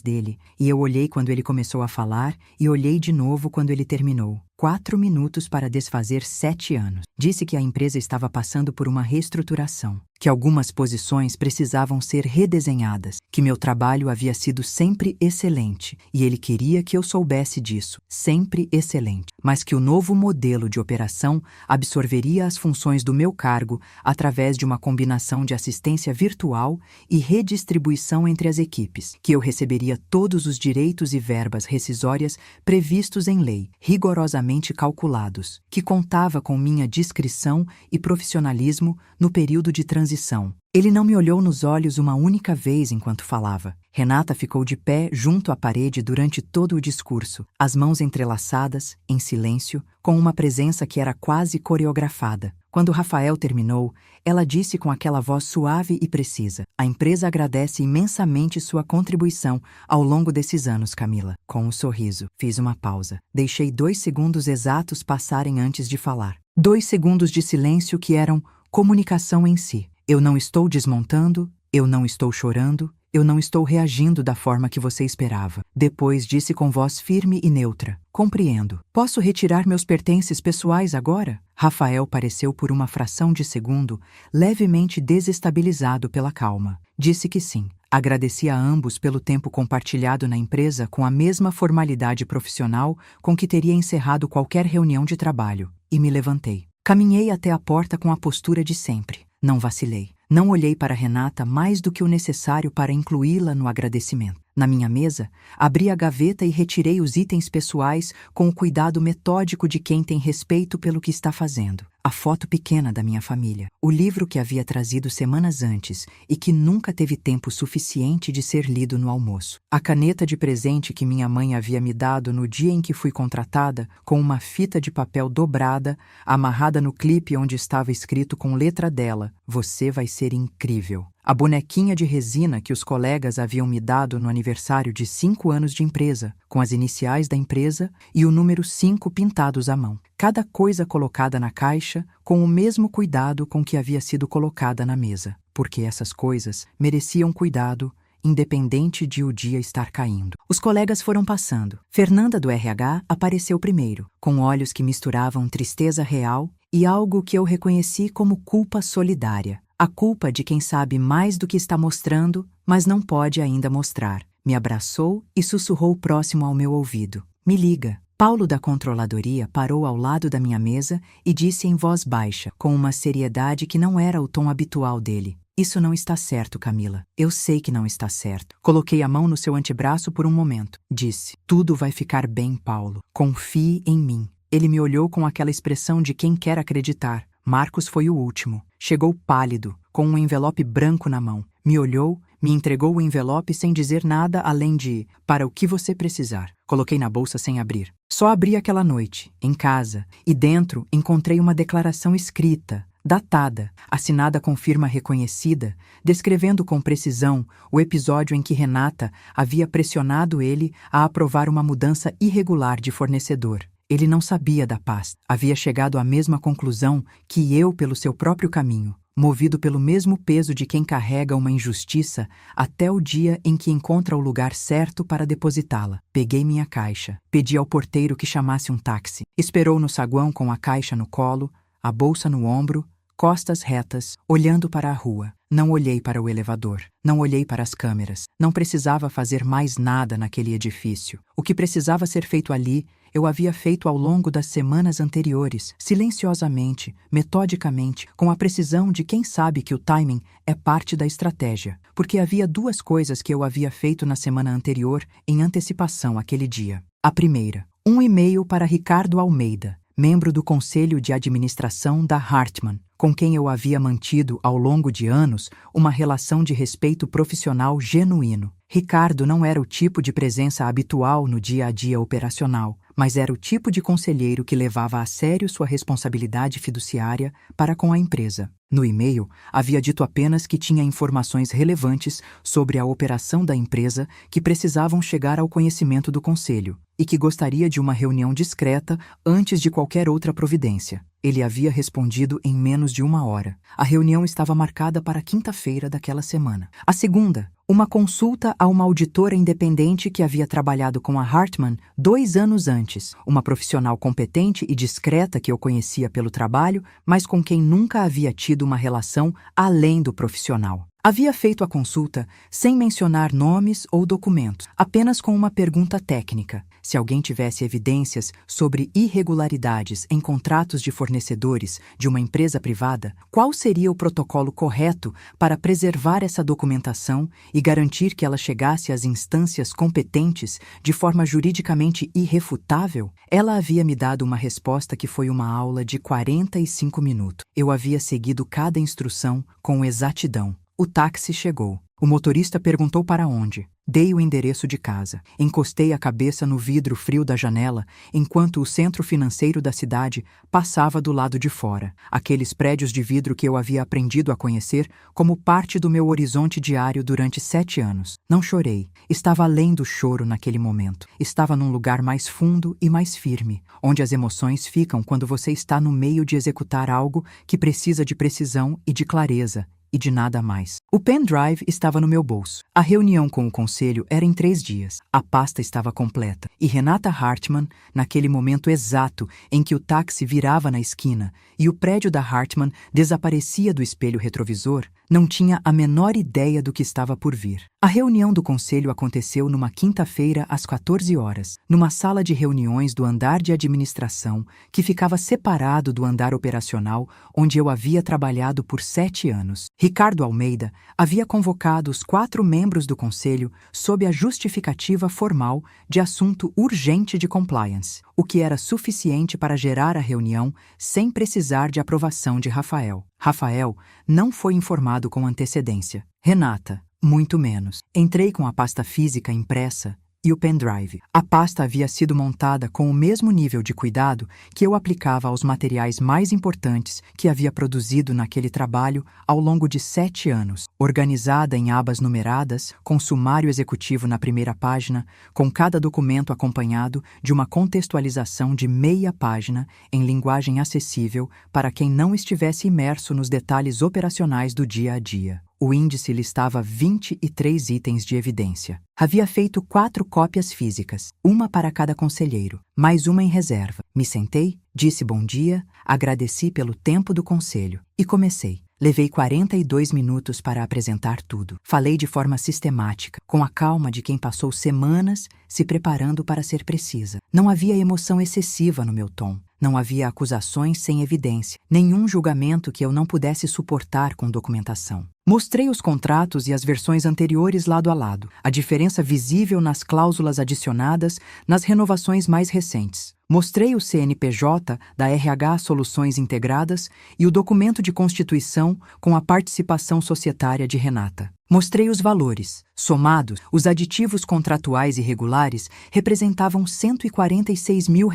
dele, e eu olhei quando ele começou a falar e olhei de novo quando ele terminou. 4 minutos para desfazer 7 anos. Disse que a empresa estava passando por uma reestruturação, que algumas posições precisavam ser redesenhadas, que meu trabalho havia sido sempre excelente, e ele queria que eu soubesse disso, sempre excelente, mas que o novo modelo de operação absorveria as funções do meu cargo através de uma combinação de assistência virtual e redistribuição entre as equipes, que eu receberia todos os direitos e verbas rescisórias previstos em lei, rigorosamente calculados, que contava com minha discrição e profissionalismo no período de transição. Ele não me olhou nos olhos uma única vez enquanto falava. Renata ficou de pé junto à parede durante todo o discurso, as mãos entrelaçadas, em silêncio, com uma presença que era quase coreografada. Quando Rafael terminou, ela disse com aquela voz suave e precisa: "A empresa agradece imensamente sua contribuição ao longo desses anos, Camila." Com um sorriso, fiz uma pausa. Deixei 2 segundos exatos passarem antes de falar. 2 segundos de silêncio que eram comunicação em si. Eu não estou desmontando, eu não estou chorando, eu não estou reagindo da forma que você esperava. Depois disse com voz firme e neutra: "Compreendo. Posso retirar meus pertences pessoais agora?" Rafael pareceu por uma fração de segundo levemente desestabilizado pela calma. Disse que sim. Agradeci a ambos pelo tempo compartilhado na empresa com a mesma formalidade profissional com que teria encerrado qualquer reunião de trabalho, e me levantei. Caminhei até a porta com a postura de sempre. Não vacilei. Não olhei para Renata mais do que o necessário para incluí-la no agradecimento. Na minha mesa, abri a gaveta e retirei os itens pessoais com o cuidado metódico de quem tem respeito pelo que está fazendo. A foto pequena da minha família, o livro que havia trazido semanas antes e que nunca teve tempo suficiente de ser lido no almoço. A caneta de presente que minha mãe havia me dado no dia em que fui contratada, com uma fita de papel dobrada, amarrada no clipe onde estava escrito com letra dela: "Você vai ser incrível." A bonequinha de resina que os colegas haviam me dado no aniversário de 5 anos de empresa, com as iniciais da empresa e o número 5 pintados à mão. Cada coisa colocada na caixa com o mesmo cuidado com que havia sido colocada na mesa, porque essas coisas mereciam cuidado, independente de o dia estar caindo. Os colegas foram passando. Fernanda do RH apareceu primeiro, com olhos que misturavam tristeza real e algo que eu reconheci como culpa solidária. A culpa de quem sabe mais do que está mostrando, mas não pode ainda mostrar. Me abraçou e sussurrou próximo ao meu ouvido: "Me liga." Paulo da controladoria parou ao lado da minha mesa e disse em voz baixa, com uma seriedade que não era o tom habitual dele: "Isso não está certo, Camila. Eu sei que não está certo." Coloquei a mão no seu antebraço por um momento. Disse: "Tudo vai ficar bem, Paulo. Confie em mim." Ele me olhou com aquela expressão de quem quer acreditar. Marcos foi o último. Chegou pálido, com um envelope branco na mão. Me olhou, me entregou o envelope sem dizer nada além de: "Para o que você precisar." Coloquei na bolsa sem abrir. Só abri aquela noite, em casa, e dentro encontrei uma declaração escrita, datada, assinada com firma reconhecida, descrevendo com precisão o episódio em que Renata havia pressionado ele a aprovar uma mudança irregular de fornecedor. Ele não sabia da paz. Havia chegado à mesma conclusão que eu pelo seu próprio caminho, movido pelo mesmo peso de quem carrega uma injustiça até o dia em que encontra o lugar certo para depositá-la. Peguei minha caixa, pedi ao porteiro que chamasse um táxi. Esperou no saguão com a caixa no colo, a bolsa no ombro, costas retas, olhando para a rua. Não olhei para o elevador. Não olhei para as câmeras. Não precisava fazer mais nada naquele edifício. O que precisava ser feito ali, eu havia feito ao longo das semanas anteriores, silenciosamente, metodicamente, com a precisão de quem sabe que o timing é parte da estratégia. Porque havia duas coisas que eu havia feito na semana anterior em antecipação àquele dia. A primeira, um e-mail para Ricardo Almeida, membro do Conselho de Administração da Hartmann, com quem eu havia mantido ao longo de anos uma relação de respeito profissional genuíno. Ricardo não era o tipo de presença habitual no dia a dia operacional, mas era o tipo de conselheiro que levava a sério sua responsabilidade fiduciária para com a empresa. No e-mail, havia dito apenas que tinha informações relevantes sobre a operação da empresa que precisavam chegar ao conhecimento do conselho e que gostaria de uma reunião discreta antes de qualquer outra providência. Ele havia respondido em menos de 1 hora. A reunião estava marcada para quinta-feira daquela semana. A segunda, uma consulta a uma auditora independente que havia trabalhado com a Hartmann 2 anos antes, uma profissional competente e discreta que eu conhecia pelo trabalho, mas com quem nunca havia tido uma relação além do profissional. Havia feito a consulta sem mencionar nomes ou documentos, apenas com uma pergunta técnica. Se alguém tivesse evidências sobre irregularidades em contratos de fornecedores de uma empresa privada, qual seria o protocolo correto para preservar essa documentação e garantir que ela chegasse às instâncias competentes de forma juridicamente irrefutável? Ela havia me dado uma resposta que foi uma aula de 45 minutos. Eu havia seguido cada instrução com exatidão. O táxi chegou. O motorista perguntou para onde. Dei o endereço de casa. Encostei a cabeça no vidro frio da janela, enquanto o centro financeiro da cidade passava do lado de fora. Aqueles prédios de vidro que eu havia aprendido a conhecer como parte do meu horizonte diário durante 7 anos. Não chorei. Estava além do choro naquele momento. Estava num lugar mais fundo e mais firme, onde as emoções ficam quando você está no meio de executar algo que precisa de precisão e de clareza, e de nada mais. O pendrive estava no meu bolso. A reunião com o conselho era em 3 dias. A pasta estava completa. E Renata Hartmann, naquele momento exato em que o táxi virava na esquina e o prédio da Hartmann desaparecia do espelho retrovisor, não tinha a menor ideia do que estava por vir. A reunião do conselho aconteceu numa quinta-feira às 14 horas, numa sala de reuniões do andar de administração que ficava separado do andar operacional onde eu havia trabalhado por 7 anos. Ricardo Almeida havia convocado os 4 membros do conselho sob a justificativa formal de assunto urgente de compliance, o que era suficiente para gerar a reunião sem precisar de aprovação de Rafael. Rafael não foi informado com antecedência. Renata, muito menos. Entrei com a pasta física impressa e o pendrive. A pasta havia sido montada com o mesmo nível de cuidado que eu aplicava aos materiais mais importantes que havia produzido naquele trabalho ao longo de 7 anos, organizada em abas numeradas, com sumário executivo na primeira página, com cada documento acompanhado de uma contextualização de meia página em linguagem acessível para quem não estivesse imerso nos detalhes operacionais do dia a dia. O índice listava 23 itens de evidência. Havia feito 4 cópias físicas, uma para cada conselheiro, mais uma em reserva. Me sentei, disse bom dia, agradeci pelo tempo do conselho e comecei. Levei 42 minutos para apresentar tudo. Falei de forma sistemática, com a calma de quem passou semanas se preparando para ser precisa. Não havia emoção excessiva no meu tom. Não havia acusações sem evidência, nenhum julgamento que eu não pudesse suportar com documentação. Mostrei os contratos e as versões anteriores lado a lado, a diferença visível nas cláusulas adicionadas nas renovações mais recentes. Mostrei o CNPJ da RH Soluções Integradas e o documento de constituição com a participação societária de Renata. Mostrei os valores. Somados, os aditivos contratuais irregulares representavam R$146 mil,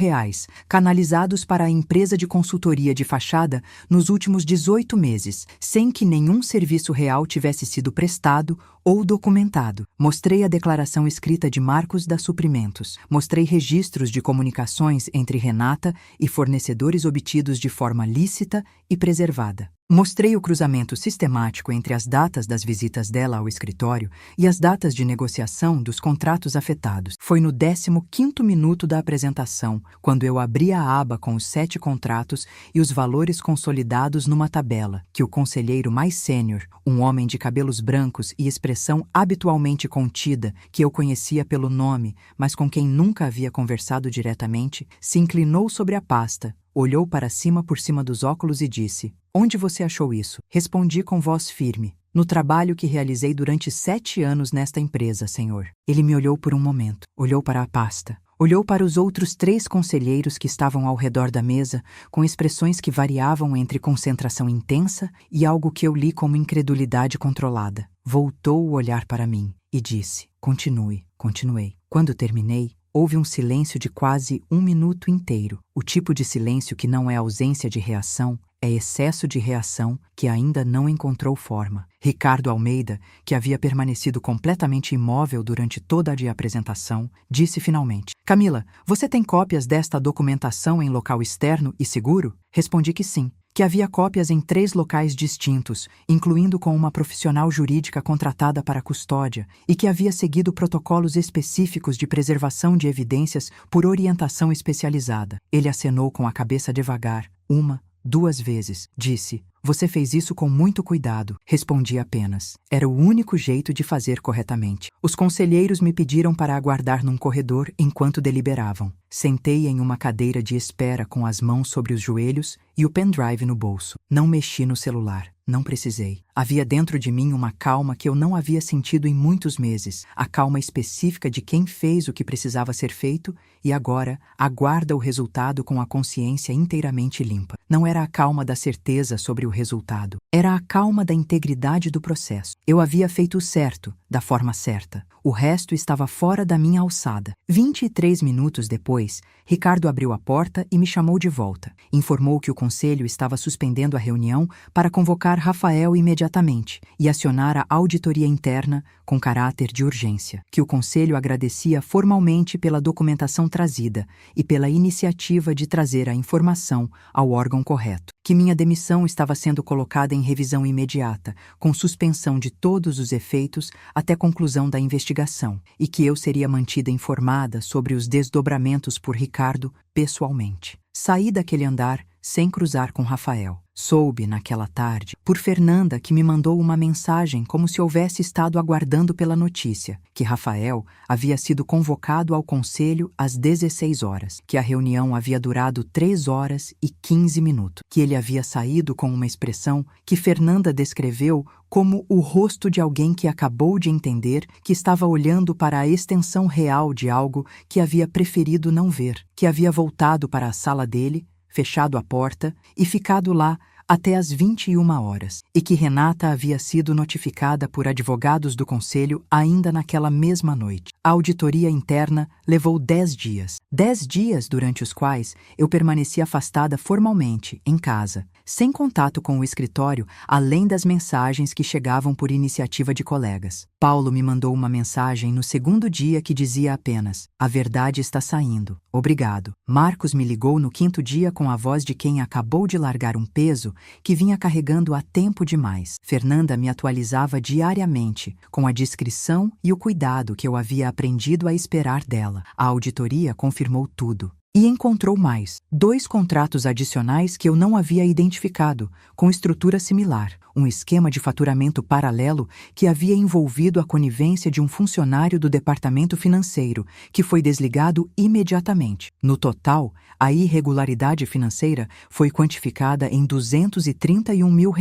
canalizados para a empresa de consultoria de fachada nos últimos 18 meses, sem que nenhum serviço real tivesse sido prestado ou documentado. Mostrei a declaração escrita de Marcos da Suprimentos. Mostrei registros de comunicações entre Renata e fornecedores obtidos de forma lícita e preservada. Mostrei o cruzamento sistemático entre as datas das visitas dela ao escritório e as datas de negociação dos contratos afetados. Foi no 15º minuto da apresentação, quando eu abri a aba com os 7 contratos e os valores consolidados numa tabela, que o conselheiro mais sênior, um homem de cabelos brancos e expressão habitualmente contida, que eu conhecia pelo nome, mas com quem nunca havia conversado diretamente, se inclinou sobre a pasta, olhou para cima por cima dos óculos e disse: "Onde você achou isso?" Respondi com voz firme: "No trabalho que realizei durante 7 anos nesta empresa, senhor." Ele me olhou por um momento, olhou para a pasta, olhou para os outros 3 conselheiros que estavam ao redor da mesa, com expressões que variavam entre concentração intensa e algo que eu li como incredulidade controlada. Voltou o olhar para mim e disse: "Continue." Continuei. Quando terminei, houve um silêncio de quase 1 minuto inteiro. O tipo de silêncio que não é ausência de reação, é excesso de reação que ainda não encontrou forma. Ricardo Almeida, que havia permanecido completamente imóvel durante toda a apresentação, disse finalmente: "Camila, você tem cópias desta documentação em local externo e seguro?" Respondi que sim, que havia cópias em 3 locais distintos, incluindo com uma profissional jurídica contratada para custódia, e que havia seguido protocolos específicos de preservação de evidências por orientação especializada. Ele acenou com a cabeça devagar, 1, 2 vezes. Disse: "Você fez isso com muito cuidado." Respondi apenas: "Era o único jeito de fazer corretamente." Os conselheiros me pediram para aguardar num corredor enquanto deliberavam. Sentei em uma cadeira de espera com as mãos sobre os joelhos e o pendrive no bolso. Não mexi no celular. Não precisei. Havia dentro de mim uma calma que eu não havia sentido em muitos meses, a calma específica de quem fez o que precisava ser feito e agora aguarda o resultado com a consciência inteiramente limpa. Não era a calma da certeza sobre o resultado, era a calma da integridade do processo. Eu havia feito o certo, da forma certa. O resto estava fora da minha alçada. 23 minutos depois, Ricardo abriu a porta e me chamou de volta. Informou que o conselho estava suspendendo a reunião para convocar Rafael imediatamente e acionar a auditoria interna com caráter de urgência, que o conselho agradecia formalmente pela documentação trazida e pela iniciativa de trazer a informação ao órgão correto, que minha demissão estava sendo colocada em revisão imediata, com suspensão de todos os efeitos até conclusão da investigação, e que eu seria mantida informada sobre os desdobramentos por Ricardo pessoalmente. Saí daquele andar sem cruzar com Rafael. Soube, naquela tarde, por Fernanda, que me mandou uma mensagem como se houvesse estado aguardando pela notícia, que Rafael havia sido convocado ao conselho às 16 horas, que a reunião havia durado 3 horas e 15 minutos, que ele havia saído com uma expressão que Fernanda descreveu como o rosto de alguém que acabou de entender que estava olhando para a extensão real de algo que havia preferido não ver, que havia voltado para a sala dele, fechado a porta e ficado lá até às 21 horas, e que Renata havia sido notificada por advogados do conselho ainda naquela mesma noite. A auditoria interna levou 10 dias. 10 dias durante os quais eu permaneci afastada formalmente, em casa, sem contato com o escritório, além das mensagens que chegavam por iniciativa de colegas. Paulo me mandou uma mensagem no segundo dia que dizia apenas: "A verdade está saindo. Obrigado." Marcos me ligou no 5º dia com a voz de quem acabou de largar um peso que vinha carregando há tempo demais. Fernanda me atualizava diariamente, com a discrição e o cuidado que eu havia aprendido a esperar dela. A auditoria confirmou tudo. E encontrou mais: 2 contratos adicionais que eu não havia identificado, com estrutura similar, um esquema de faturamento paralelo que havia envolvido a conivência de um funcionário do departamento financeiro, que foi desligado imediatamente. No total, a irregularidade financeira foi quantificada em R$231 mil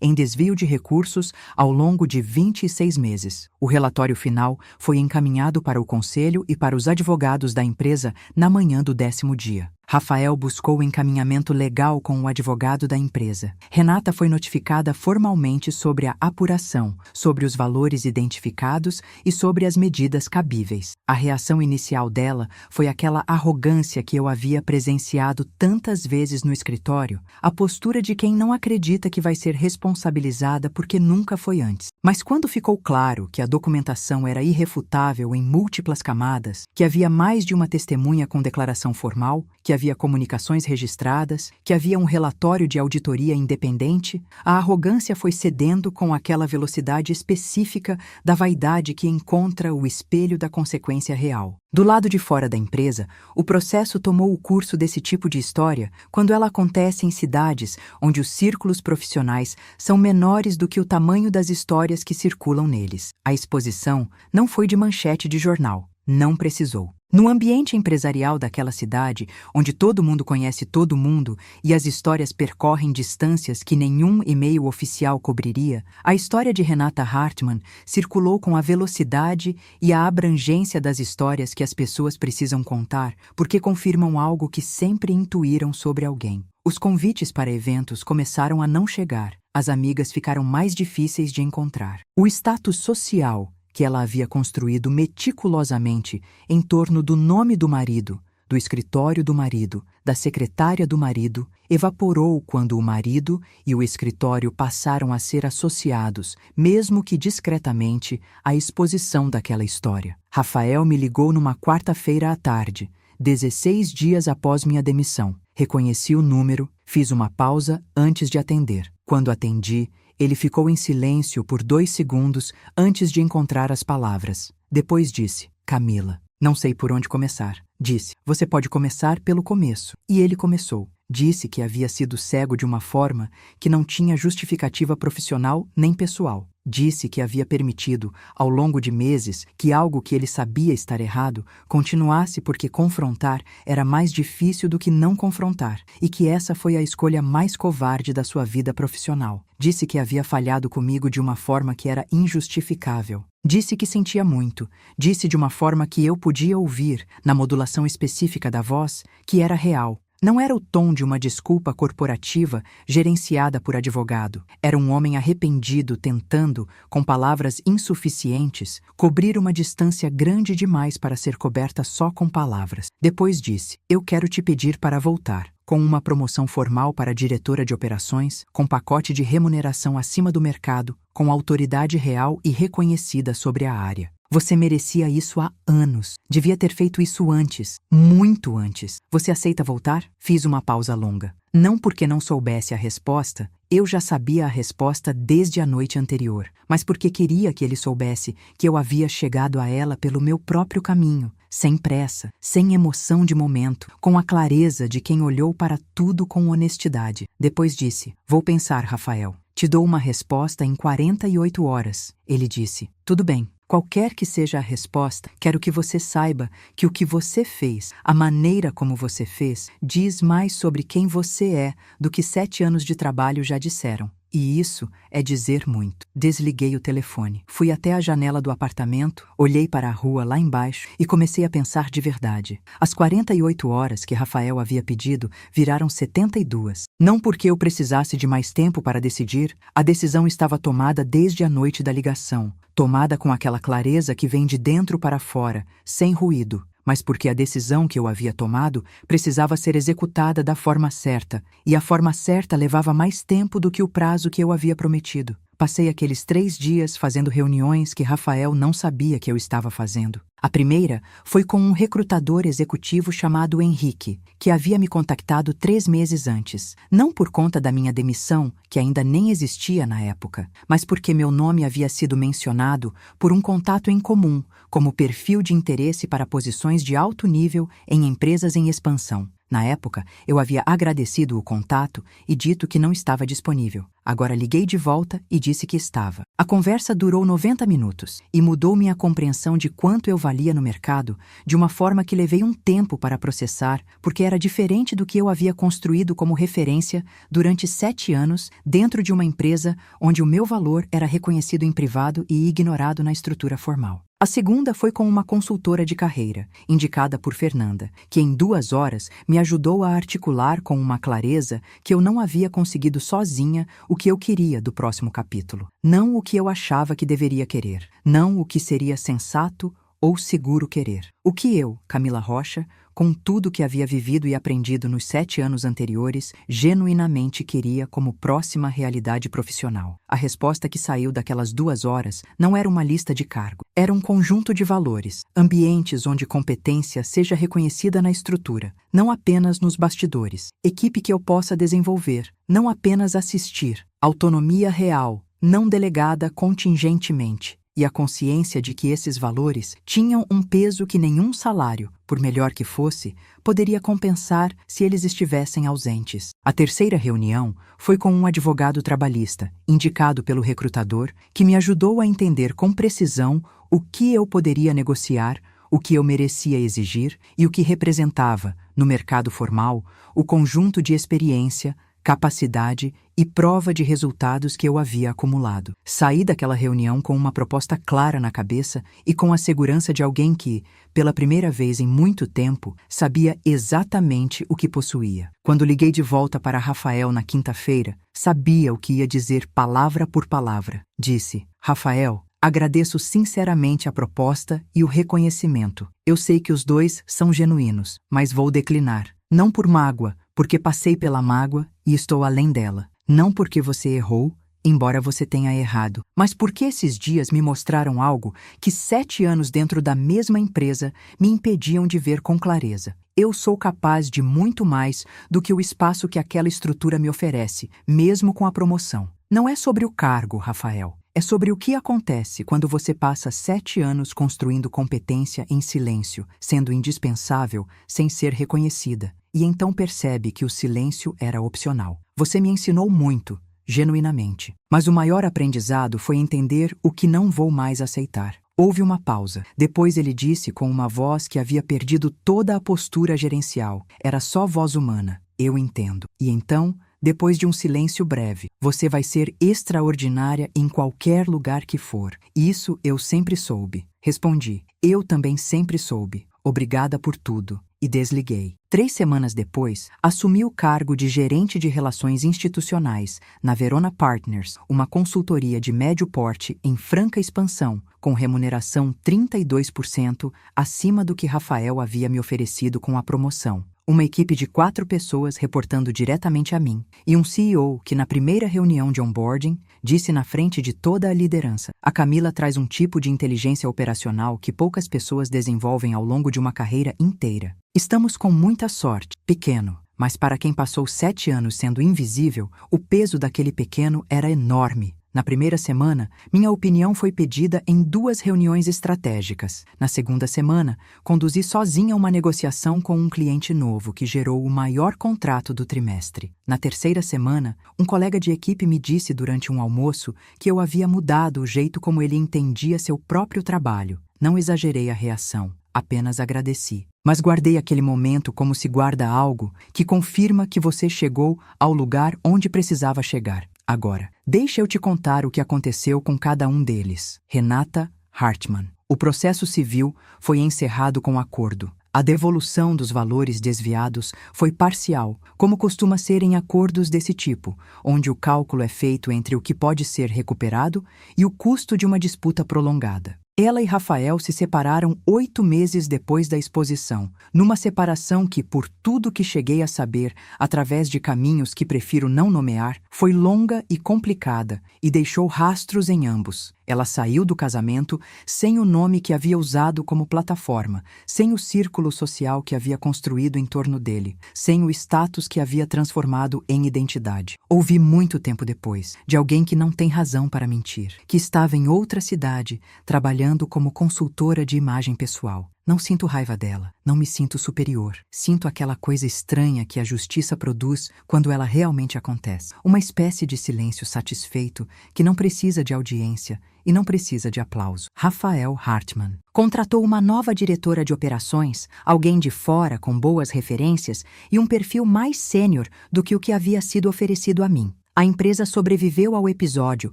em desvio de recursos ao longo de 26 meses. O relatório final foi encaminhado para o conselho e para os advogados da empresa na manhã do 10º dia. Rafael buscou encaminhamento legal com o advogado da empresa. Renata foi notificada formalmente sobre a apuração, sobre os valores identificados e sobre as medidas cabíveis. A reação inicial dela foi aquela arrogância que eu havia presenciado tantas vezes no escritório, a postura de quem não acredita que vai ser responsabilizada porque nunca foi antes. Mas quando ficou claro que a documentação era irrefutável em múltiplas camadas, que havia mais de uma testemunha com declaração formal, que havia comunicações registradas, que havia um relatório de auditoria independente, a arrogância foi cedendo com aquela velocidade específica da vaidade que encontra o espelho da consequência real. Do lado de fora da empresa, o processo tomou o curso desse tipo de história quando ela acontece em cidades onde os círculos profissionais são menores do que o tamanho das histórias que circulam neles. A exposição não foi de manchete de jornal, não precisou. No ambiente empresarial daquela cidade, onde todo mundo conhece todo mundo e as histórias percorrem distâncias que nenhum e-mail oficial cobriria, a história de Renata Hartmann circulou com a velocidade e a abrangência das histórias que as pessoas precisam contar, porque confirmam algo que sempre intuíram sobre alguém. Os convites para eventos começaram a não chegar, as amigas ficaram mais difíceis de encontrar. O status social que ela havia construído meticulosamente em torno do nome do marido, do escritório do marido, da secretária do marido, evaporou quando o marido e o escritório passaram a ser associados, mesmo que discretamente, à exposição daquela história. Rafael me ligou numa quarta-feira à tarde, 16 dias após minha demissão. Reconheci o número, fiz uma pausa antes de atender. Quando atendi, ele ficou em silêncio por 2 segundos antes de encontrar as palavras. Depois disse: Camila, não sei por onde começar. Disse: você pode começar pelo começo. E ele começou. Disse que havia sido cego de uma forma que não tinha justificativa profissional nem pessoal. Disse que havia permitido, ao longo de meses, que algo que ele sabia estar errado continuasse porque confrontar era mais difícil do que não confrontar, e que essa foi a escolha mais covarde da sua vida profissional. Disse que havia falhado comigo de uma forma que era injustificável. Disse que sentia muito. Disse de uma forma que eu podia ouvir, na modulação específica da voz, que era real. Não era o tom de uma desculpa corporativa gerenciada por advogado. Era um homem arrependido tentando, com palavras insuficientes, cobrir uma distância grande demais para ser coberta só com palavras. Depois disse: eu quero te pedir para voltar, com uma promoção formal para diretora de operações, com pacote de remuneração acima do mercado, com autoridade real e reconhecida sobre a área. Você merecia isso há anos. Devia ter feito isso antes, muito antes. Você aceita voltar? Fiz uma pausa longa. Não porque não soubesse a resposta, eu já sabia a resposta desde a noite anterior, mas porque queria que ele soubesse que eu havia chegado a ela pelo meu próprio caminho, sem pressa, sem emoção de momento, com a clareza de quem olhou para tudo com honestidade. Depois disse: vou pensar, Rafael. Te dou uma resposta em 48 horas. Ele disse: tudo bem. Qualquer que seja a resposta, quero que você saiba que o que você fez, a maneira como você fez, diz mais sobre quem você é do que 7 anos de trabalho já disseram. E isso é dizer muito. Desliguei o telefone. Fui até a janela do apartamento, olhei para a rua lá embaixo e comecei a pensar de verdade. As 48 horas que Rafael havia pedido viraram 72. Não porque eu precisasse de mais tempo para decidir, a decisão estava tomada desde a noite da ligação. Tomada com aquela clareza que vem de dentro para fora, sem ruído, mas porque a decisão que eu havia tomado precisava ser executada da forma certa, e a forma certa levava mais tempo do que o prazo que eu havia prometido. Passei aqueles 3 dias fazendo reuniões que Rafael não sabia que eu estava fazendo. A primeira foi com um recrutador executivo chamado Henrique, que havia me contactado 3 meses antes. Não por conta da minha demissão, que ainda nem existia na época, mas porque meu nome havia sido mencionado por um contato em comum, como perfil de interesse para posições de alto nível em empresas em expansão. Na época, eu havia agradecido o contato e dito que não estava disponível. Agora liguei de volta e disse que estava. A conversa durou 90 minutos e mudou minha compreensão de quanto eu valia no mercado de uma forma que levei um tempo para processar, porque era diferente do que eu havia construído como referência durante 7 anos dentro de uma empresa onde o meu valor era reconhecido em privado e ignorado na estrutura formal. A segunda foi com uma consultora de carreira, indicada por Fernanda, que em 2 horas me ajudou a articular com uma clareza que eu não havia conseguido sozinha o que eu queria do próximo capítulo. Não o que eu achava que deveria querer. Não o que seria sensato ou seguro querer. O que eu, Camila Rocha, Com tudo que havia vivido e aprendido nos 7 anos anteriores, genuinamente queria como próxima realidade profissional. A resposta que saiu daquelas 2 horas não era uma lista de cargo. Era um conjunto de valores, ambientes onde competência seja reconhecida na estrutura, não apenas nos bastidores. Equipe que eu possa desenvolver, não apenas assistir. Autonomia real, não delegada contingentemente. E a consciência de que esses valores tinham um peso que nenhum salário, por melhor que fosse, poderia compensar se eles estivessem ausentes. A terceira reunião foi com um advogado trabalhista, indicado pelo recrutador, que me ajudou a entender com precisão o que eu poderia negociar, o que eu merecia exigir e o que representava, no mercado formal, o conjunto de experiência, capacidade e prova de resultados que eu havia acumulado. Saí daquela reunião com uma proposta clara na cabeça e com a segurança de alguém que, pela primeira vez em muito tempo, sabia exatamente o que possuía. Quando liguei de volta para Rafael na quinta-feira, sabia o que ia dizer palavra por palavra. Disse: Rafael, agradeço sinceramente a proposta e o reconhecimento. Eu sei que os dois são genuínos, mas vou declinar. Não por mágoa, porque passei pela mágoa e estou além dela. Não porque você errou, embora você tenha errado, mas porque esses dias me mostraram algo que 7 anos dentro da mesma empresa me impediam de ver com clareza. Eu sou capaz de muito mais do que o espaço que aquela estrutura me oferece, mesmo com a promoção. Não é sobre o cargo, Rafael. É sobre o que acontece quando você passa 7 anos construindo competência em silêncio, sendo indispensável sem ser reconhecida, e então percebe que o silêncio era opcional. Você me ensinou muito, genuinamente. Mas o maior aprendizado foi entender o que não vou mais aceitar. Houve uma pausa. Depois ele disse com uma voz que havia perdido toda a postura gerencial. Era só voz humana. Eu entendo. E então, depois de um silêncio breve, você vai ser extraordinária em qualquer lugar que for. Isso eu sempre soube. Respondi. Eu também sempre soube. Obrigada por tudo. E desliguei. 3 semanas depois, assumi o cargo de gerente de relações institucionais na Verona Partners, uma consultoria de médio porte em franca expansão, com remuneração 32% acima do que Rafael havia me oferecido com a promoção. Uma equipe de 4 pessoas reportando diretamente a mim, e um CEO que, na primeira reunião de onboarding, disse na frente de toda a liderança: a Camila traz um tipo de inteligência operacional que poucas pessoas desenvolvem ao longo de uma carreira inteira. Estamos com muita sorte. Pequeno, mas para quem passou 7 anos sendo invisível, o peso daquele pequeno era enorme. Na primeira semana, minha opinião foi pedida em 2 reuniões estratégicas. Na segunda semana, conduzi sozinha uma negociação com um cliente novo que gerou o maior contrato do trimestre. Na terceira semana, um colega de equipe me disse durante um almoço que eu havia mudado o jeito como ele entendia seu próprio trabalho. Não exagerei a reação, apenas agradeci. Mas guardei aquele momento como se guarda algo que confirma que você chegou ao lugar onde precisava chegar. Agora, deixa eu te contar o que aconteceu com cada um deles. Renata Hartmann. O processo civil foi encerrado com acordo. A devolução dos valores desviados foi parcial, como costuma ser em acordos desse tipo, onde o cálculo é feito entre o que pode ser recuperado e o custo de uma disputa prolongada. Ela e Rafael se separaram 8 meses depois da exposição, numa separação que, por tudo que cheguei a saber, através de caminhos que prefiro não nomear, foi longa e complicada e deixou rastros em ambos. Ela saiu do casamento sem o nome que havia usado como plataforma, sem o círculo social que havia construído em torno dele, sem o status que havia transformado em identidade. Ouvi muito tempo depois, de alguém que não tem razão para mentir, que estava em outra cidade, trabalhando como consultora de imagem pessoal. Não sinto raiva dela, não me sinto superior. Sinto aquela coisa estranha que a justiça produz quando ela realmente acontece. Uma espécie de silêncio satisfeito que não precisa de audiência e não precisa de aplauso. Rafael Hartmann contratou uma nova diretora de operações, alguém de fora com boas referências e um perfil mais sênior do que o que havia sido oferecido a mim. A empresa sobreviveu ao episódio,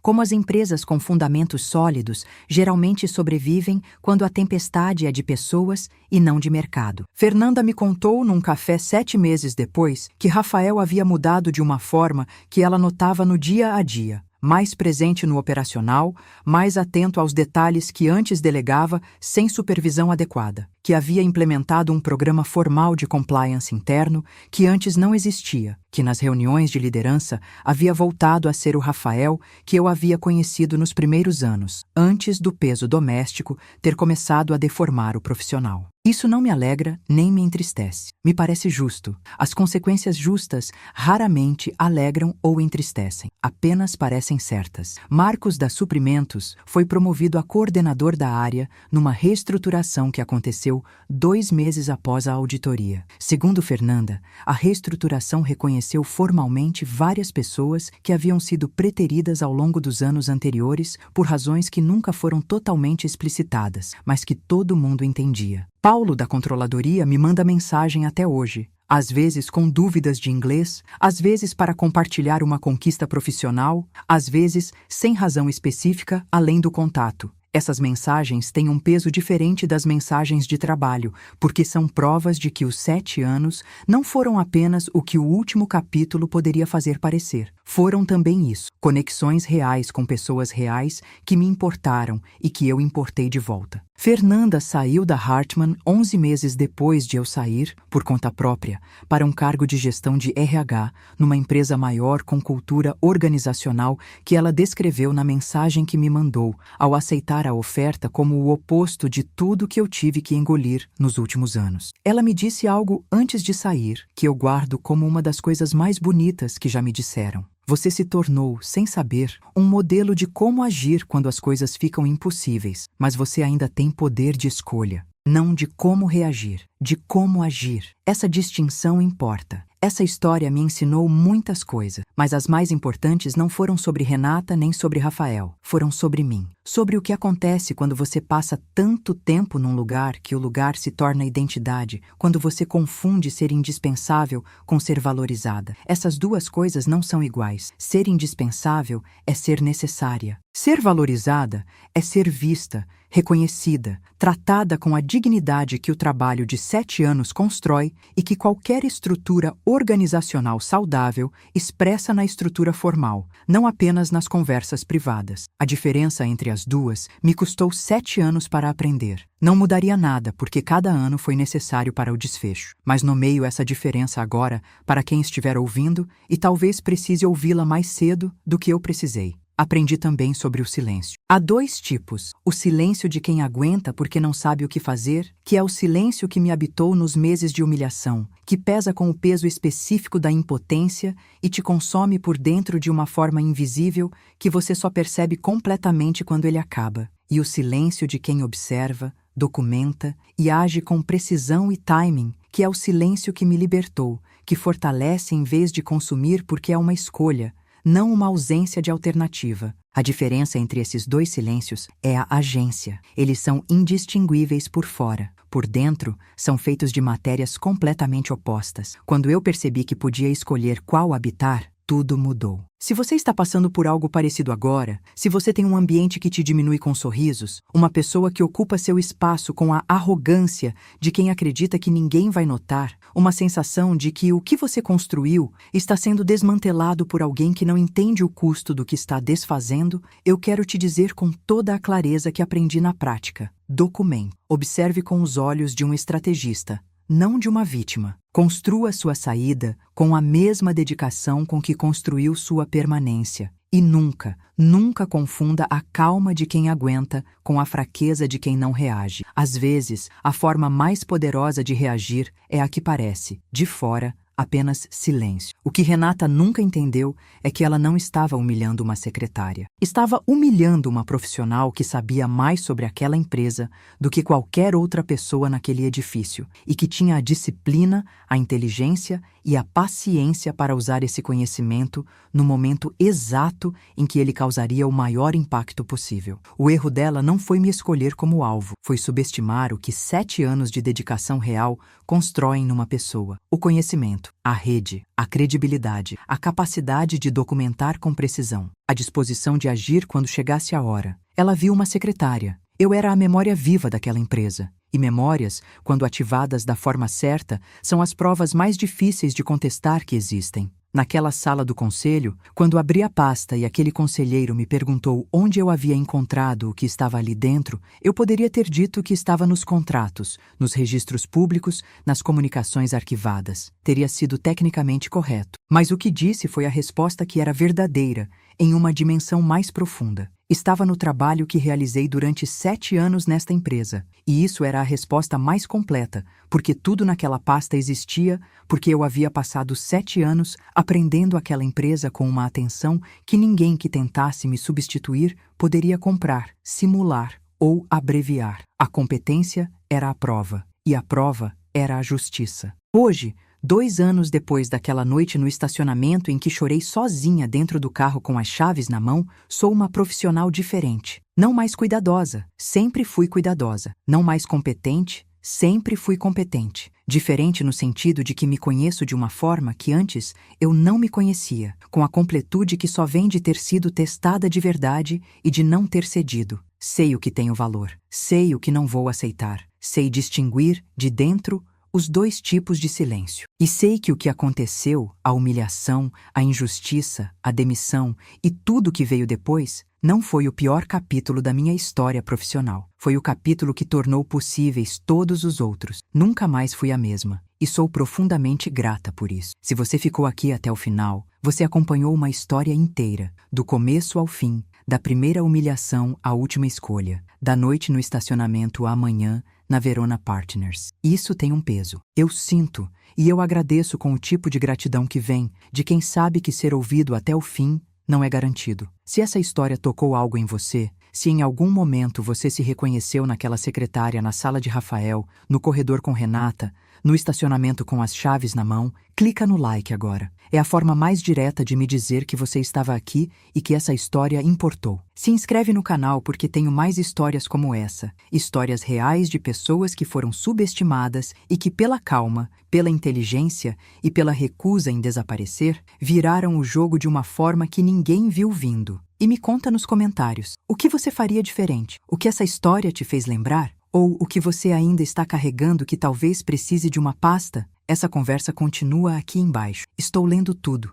como as empresas com fundamentos sólidos geralmente sobrevivem quando a tempestade é de pessoas e não de mercado. Fernanda me contou num café 7 meses depois que Rafael havia mudado de uma forma que ela notava no dia a dia. mais presente no operacional, mais atento aos detalhes que antes delegava sem supervisão adequada, que havia implementado um programa formal de compliance interno que antes não existia, que nas reuniões de liderança havia voltado a ser o Rafael que eu havia conhecido nos primeiros anos, antes do peso doméstico ter começado a deformar o profissional. Isso não me alegra nem me entristece. Me parece justo. As consequências justas raramente alegram ou entristecem, apenas parecem certas. Marcos da Suprimentos foi promovido a coordenador da área numa reestruturação que aconteceu 2 meses após a auditoria. Segundo Fernanda, a reestruturação reconheceu formalmente várias pessoas que haviam sido preteridas ao longo dos anos anteriores por razões que nunca foram totalmente explicitadas, mas que todo mundo entendia. Paulo, da Controladoria, me manda mensagem até hoje, às vezes com dúvidas de inglês, às vezes para compartilhar uma conquista profissional, às vezes sem razão específica além do contato. Essas mensagens têm um peso diferente das mensagens de trabalho, porque são provas de que os 7 anos não foram apenas o que o último capítulo poderia fazer parecer. Foram também isso, conexões reais com pessoas reais que me importaram e que eu importei de volta. Fernanda saiu da Hartmann 11 meses depois de eu sair, por conta própria, para um cargo de gestão de RH numa empresa maior com cultura organizacional que ela descreveu na mensagem que me mandou, ao aceitar a oferta como o oposto de tudo que eu tive que engolir nos últimos anos. Ela me disse algo antes de sair, que eu guardo como uma das coisas mais bonitas que já me disseram. Você se tornou, sem saber, um modelo de como agir quando as coisas ficam impossíveis, mas você ainda tem poder de escolha, não de como reagir, de como agir. Essa distinção importa. Essa história me ensinou muitas coisas, mas as mais importantes não foram sobre Renata nem sobre Rafael, foram sobre mim. Sobre o que acontece quando você passa tanto tempo num lugar que o lugar se torna identidade, quando você confunde ser indispensável com ser valorizada. Essas duas coisas não são iguais. Ser indispensável é ser necessária. Ser valorizada é ser vista, reconhecida, tratada com a dignidade que o trabalho de 7 anos constrói e que qualquer estrutura organizacional saudável expressa na estrutura formal, não apenas nas conversas privadas. A diferença entre as duas me custou 7 anos para aprender. Não mudaria nada, porque cada ano foi necessário para o desfecho. Mas nomeio essa diferença agora para quem estiver ouvindo e talvez precise ouvi-la mais cedo do que eu precisei. Aprendi também sobre o silêncio. Há 2 tipos. O silêncio de quem aguenta porque não sabe o que fazer, que é o silêncio que me habitou nos meses de humilhação, que pesa com o peso específico da impotência e te consome por dentro de uma forma invisível que você só percebe completamente quando ele acaba. E o silêncio de quem observa, documenta e age com precisão e timing, que é o silêncio que me libertou, que fortalece em vez de consumir porque é uma escolha, não uma ausência de alternativa. A diferença entre esses 2 silêncios é a agência. Eles são indistinguíveis por fora. Por dentro, são feitos de matérias completamente opostas. Quando eu percebi que podia escolher qual habitar, tudo mudou. Se você está passando por algo parecido agora, se você tem um ambiente que te diminui com sorrisos, uma pessoa que ocupa seu espaço com a arrogância de quem acredita que ninguém vai notar, uma sensação de que o que você construiu está sendo desmantelado por alguém que não entende o custo do que está desfazendo, eu quero te dizer com toda a clareza que aprendi na prática. Documente. Observe com os olhos de um estrategista, não de uma vítima. Construa sua saída com a mesma dedicação com que construiu sua permanência. E nunca, nunca confunda a calma de quem aguenta com a fraqueza de quem não reage. Às vezes, a forma mais poderosa de reagir é a que parece, de fora, apenas silêncio. O que Renata nunca entendeu é que ela não estava humilhando uma secretária. Estava humilhando uma profissional que sabia mais sobre aquela empresa do que qualquer outra pessoa naquele edifício e que tinha a disciplina, a inteligência e a paciência para usar esse conhecimento no momento exato em que ele causaria o maior impacto possível. O erro dela não foi me escolher como alvo, foi subestimar o que 7 anos de dedicação real constroem numa pessoa. O conhecimento, a rede, a credibilidade, a capacidade de documentar com precisão, a disposição de agir quando chegasse a hora. Ela viu uma secretária. Eu era a memória viva daquela empresa. E memórias, quando ativadas da forma certa, são as provas mais difíceis de contestar que existem. Naquela sala do conselho, quando abri a pasta e aquele conselheiro me perguntou onde eu havia encontrado o que estava ali dentro, eu poderia ter dito que estava nos contratos, nos registros públicos, nas comunicações arquivadas. Teria sido tecnicamente correto. Mas o que disse foi a resposta que era verdadeira, em uma dimensão mais profunda. Estava no trabalho que realizei durante 7 anos nesta empresa, e isso era a resposta mais completa, porque tudo naquela pasta existia, porque eu havia passado 7 anos aprendendo aquela empresa com uma atenção que ninguém que tentasse me substituir poderia comprar, simular ou abreviar. A competência era a prova, e a prova era a justiça. Hoje, 2 anos depois daquela noite no estacionamento em que chorei sozinha dentro do carro com as chaves na mão, sou uma profissional diferente. Não mais cuidadosa, sempre fui cuidadosa. Não mais competente, sempre fui competente. Diferente no sentido de que me conheço de uma forma que antes eu não me conhecia, com a completude que só vem de ter sido testada de verdade e de não ter cedido. Sei o que tenho valor, sei o que não vou aceitar, sei distinguir de dentro os 2 tipos de silêncio. E sei que o que aconteceu, a humilhação, a injustiça, a demissão e tudo que veio depois, não foi o pior capítulo da minha história profissional. Foi o capítulo que tornou possíveis todos os outros. Nunca mais fui a mesma. E sou profundamente grata por isso. Se você ficou aqui até o final, você acompanhou uma história inteira, do começo ao fim, da primeira humilhação à última escolha, da noite no estacionamento à manhã, na Verona Partners. Isso tem um peso. Eu sinto, e eu agradeço com o tipo de gratidão que vem de quem sabe que ser ouvido até o fim não é garantido. Se essa história tocou algo em você, se em algum momento você se reconheceu naquela secretária na sala de Rafael, no corredor com Renata, no estacionamento com as chaves na mão, clica no like agora. É a forma mais direta de me dizer que você estava aqui e que essa história importou. Se inscreve no canal porque tenho mais histórias como essa. Histórias reais de pessoas que foram subestimadas e que pela calma, pela inteligência e pela recusa em desaparecer, viraram o jogo de uma forma que ninguém viu vindo. E me conta nos comentários, o que você faria diferente? O que essa história te fez lembrar? Ou o que você ainda está carregando que talvez precise de uma pasta? Essa conversa continua aqui embaixo. Estou lendo tudo.